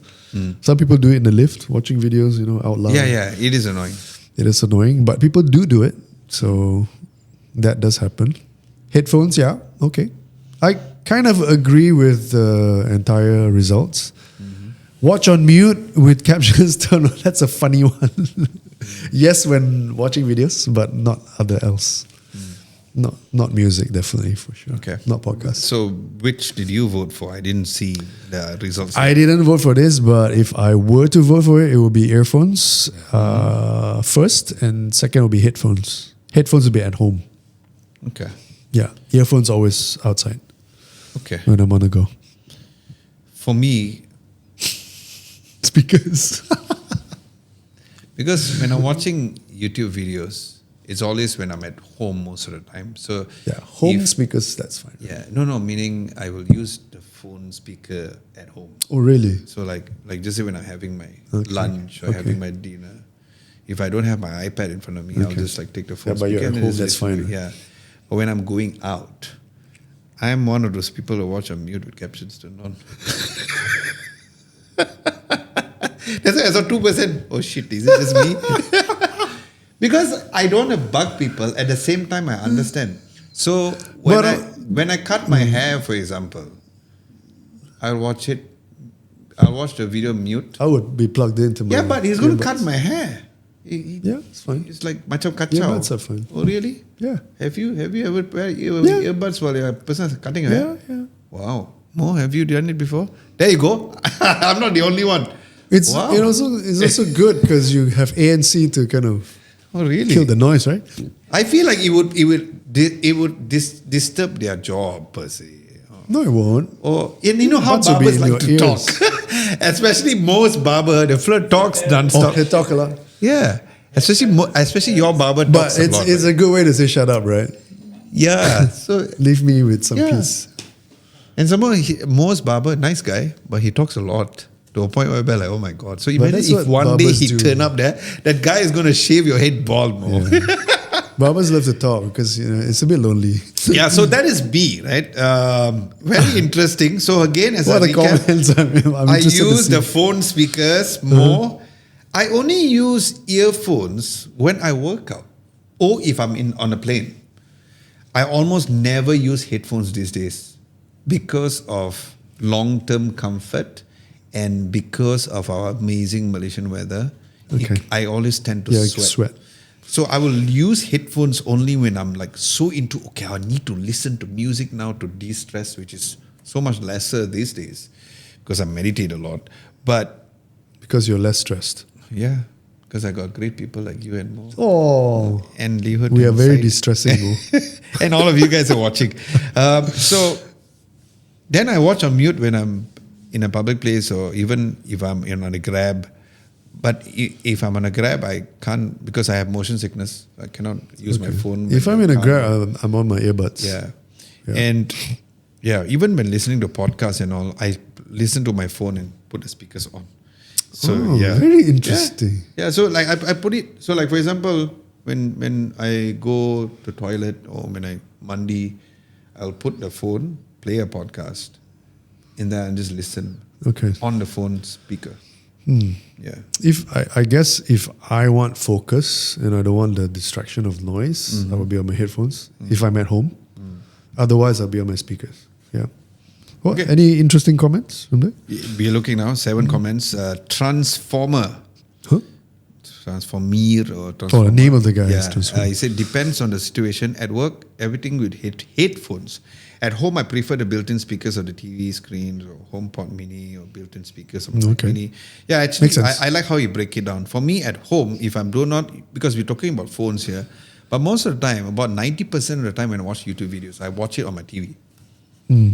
Some people do it in the lift, watching videos, out loud. Yeah, it is annoying. It is annoying, but people do it. So that does happen. Headphones, yeah, okay. I kind of agree with the entire results. Watch on mute with captions turned on. That's a funny one. Yes, when watching videos, but not other else. Not music, definitely, for sure. Okay. Not podcasts. So which did you vote for? I didn't see the results. I didn't vote for this, but if I were to vote for it, it would be earphones first, and second would be headphones. Headphones would be at home. Okay. Yeah, earphones always outside Okay. when I'm on the go. For me, Speakers. because when I'm watching YouTube videos, it's always when I'm at home most of the time. So Yeah, home if- speakers, that's fine. Yeah, no, meaning I will use the phone speaker at home. Oh, really? So like just say when I'm having my Okay. lunch or Okay. having my dinner, if I don't have my iPad in front of me, I'll Okay. just take the phone Yeah, but you're speaker at and home, just that's listen to fine. it. Yeah, but when I'm going out, I'm one of those people who watch on mute with captions turned on. That's why I saw 2%. Oh shit, is it just me? Because I don't want to bug people. At the same time, I understand. So when I cut my hair, for example, I'll watch the video mute. I would be plugged into my. Yeah, but he's going to earbuds. cut my hair. Yeah, it's fine. It's like macam kacau. Earbuds are fine. Oh really? Yeah. Have you ever wear Yeah. earbuds while your person is cutting your hair? Yeah. Wow. Mo, have you done it before? There you go. I'm not the only one. It's Wow. it's also good because you have ANC to kind of Oh really? kill the noise, right? I feel like it would disturb their job per se. No, it won't. Or and you know how Buds will be barbers in like to your talk, ears. especially most barber. The flirt talks Oh, non-stop. they talk a lot. Yeah, especially your barber But talks it's a lot. it's a good way to say shut up, right? Yeah. So Leave me with some Yeah. peace. and someone most barber, nice guy, but he talks a lot. To a point where we're like, oh my god. So But imagine that's if what one day barbers he do. turn up there, that guy is gonna shave your head bald, Mo. Yeah. Barbers love to talk because it's a bit lonely. Yeah, so that is B, right? Very interesting. So again, as What a are the recap, comments? I'm I interested to use see. the phone speakers more. I only use earphones when I work out or if I'm on a plane. I almost never use headphones these days because of long-term comfort and because of our amazing Malaysian weather. Okay. I always tend to Yeah, sweat. So I will use headphones only when I'm like so into, okay, I need to listen to music now to de-stress, which is so much lesser these days because I meditate a lot. But Because you're less stressed. yeah, because I got great people like you and Mo Oh, and Lihood. we are and very Syed. distressing. Mo. And all of you guys are watching. So then I watch on mute when I'm in a public place or even if I'm on a Grab. But if I'm on a Grab, I can't because I have motion sickness. I cannot use my phone. If when I'm in the a car- Grab, I'm on my earbuds. Yeah. Yeah. And Yeah, even when listening to podcasts and all, I listen to my phone and put the speakers on. So very interesting. Yeah, so like I put it. So like for example, when I go to toilet or when I mandi, I'll put the phone, play a podcast, and then just listen Okay. on the phone speaker. Yeah. If I guess if I want focus and I don't want the distraction of noise, I will be on my headphones. If I'm at home, otherwise I'll be on my speakers. Yeah. Well, Okay. any interesting comments from there? We are looking now. 7 comments. Transformer. Huh? Transformer or Oh, transformer. the name of the guy is Yeah. Transformer. He said depends on the situation. At work, everything with headphones. At home, I prefer the built-in speakers of the TV screens or HomePod Mini or built-in speakers of my Okay. Mini. Yeah, actually, Makes sense. I like how you break it down. For me, at home, if I'm do not, because we're talking about phones here, but most of the time, about 90% of the time when I watch YouTube videos, I watch it on my TV.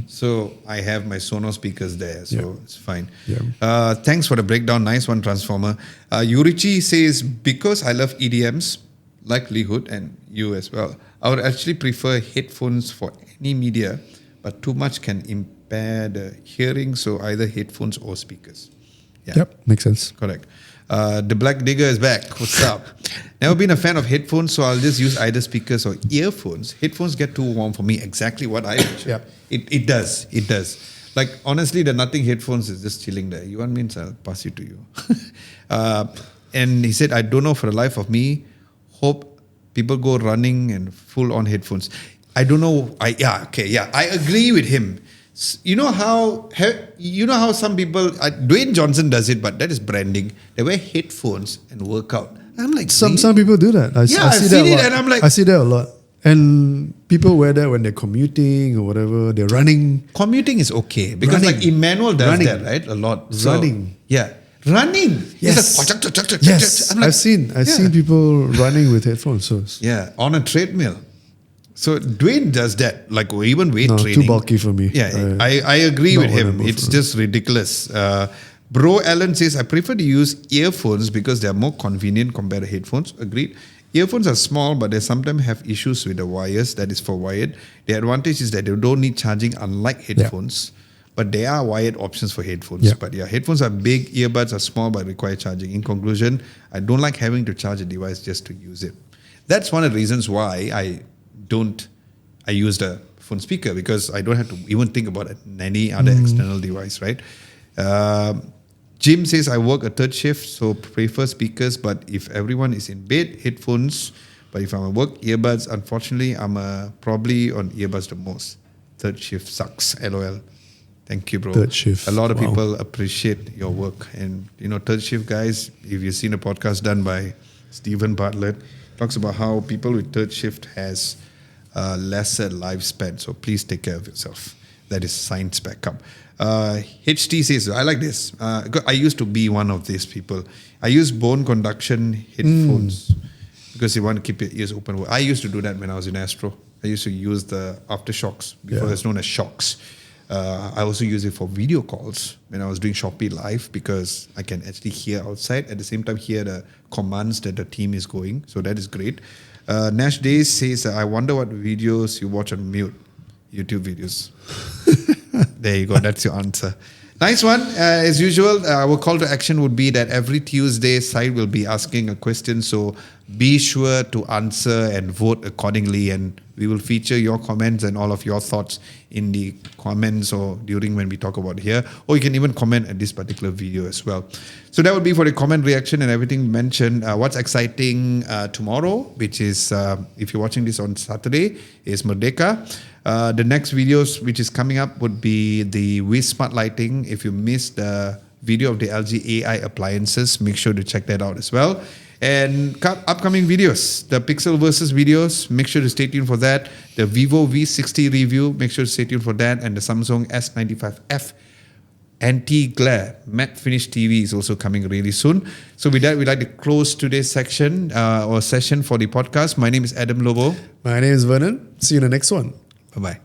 So I have my Sonos speakers there, so Yeah. it's fine. Yeah. Thanks for the breakdown. Nice one, Transformer. Yurichi says, because I love EDMs, likelihood, and you as well, I would actually prefer headphones for any media, but too much can impair the hearing, so either headphones or speakers. Yeah. Yep, makes sense. Correct. The Black Digger is back. What's up? Never been a fan of headphones, so I'll just use either speakers or earphones. Headphones get too warm for me. Exactly what I mentioned. Yep. It does. It does. Like, honestly, the nothing headphones is just chilling there. You want means I'll pass it to you. And he said, I don't know for the life of me. Hope people go running and full on headphones. I don't know. I agree with him. You know how some people, Dwayne Johnson does it, but that is branding. They wear headphones and work out. I'm like, Some people do that. I see I've that seen a it lot. and I'm like- I see that a lot. And people wear that when they're commuting or whatever. They're running. commuting is okay because Running. like Emmanuel does Running. that, right? A lot. So, Running. Yeah. Running. Yes. It's like, Yes, I'm like, I've seen people running with headphones. So it's yeah, on a treadmill. So Dwayne does that, like even weight training. too bulky for me. Yeah, I agree not with what him. I'm up It's for. just ridiculous. Bro Alan says, I prefer to use earphones because they are more convenient compared to headphones. Agreed. Earphones are small, but they sometimes have issues with the wires. That is for wired. The advantage is that they don't need charging, unlike headphones. But there are wired options for headphones. Yeah. But yeah, headphones are big, earbuds are small but require charging. In conclusion, I don't like having to charge a device just to use it. That's one of the reasons why I use the phone speaker, because I don't have to even think about any other external device, right? Jim says, I work a third shift, so prefer speakers, but if everyone is in bed, headphones. But if I'm at work, earbuds. Unfortunately, I'm probably on earbuds the most. Third shift sucks, LOL. Thank you, bro. Third shift. A lot of Wow. people appreciate your work. And, third shift guys, if you've seen a podcast done by Stephen Bartlett, talks about how people with third shift has lesser lifespan. So please take care of yourself. That is science backup. HT says, I like this. I used to be one of these people. I use bone conduction headphones because you want to keep your ears open. I used to do that when I was in Astro. I used to use the aftershocks, before it's known as shocks. I also use it for video calls when I was doing Shopee Live, because I can actually hear outside, at the same time hear the commands that the team is going. So that is great. Nash Days says, I wonder what videos you watch on mute. YouTube videos. There you go. That's your answer. Nice one. As usual, our call to action would be that every Tuesday, Syed will be asking a question. So be sure to answer and vote accordingly. And we will feature your comments and all of your thoughts in the comments or during when we talk about here. Or you can even comment at this particular video as well. So that would be for the comment reaction and everything mentioned. What's exciting tomorrow, which is, if you're watching this on Saturday, is Merdeka. The next videos which is coming up would be the Wiz Smart Lighting. If you missed the video of the LG AI appliances, make sure to check that out as well. And upcoming videos, the Pixel versus videos, make sure to stay tuned for that. The Vivo V60 review, make sure to stay tuned for that. And the Samsung S95F anti-glare matte finish TV is also coming really soon. So with that, we'd like to close today's section or session for the podcast. My name is Adam Lobo. My name is Vernon. See you in the next one. Bye-bye.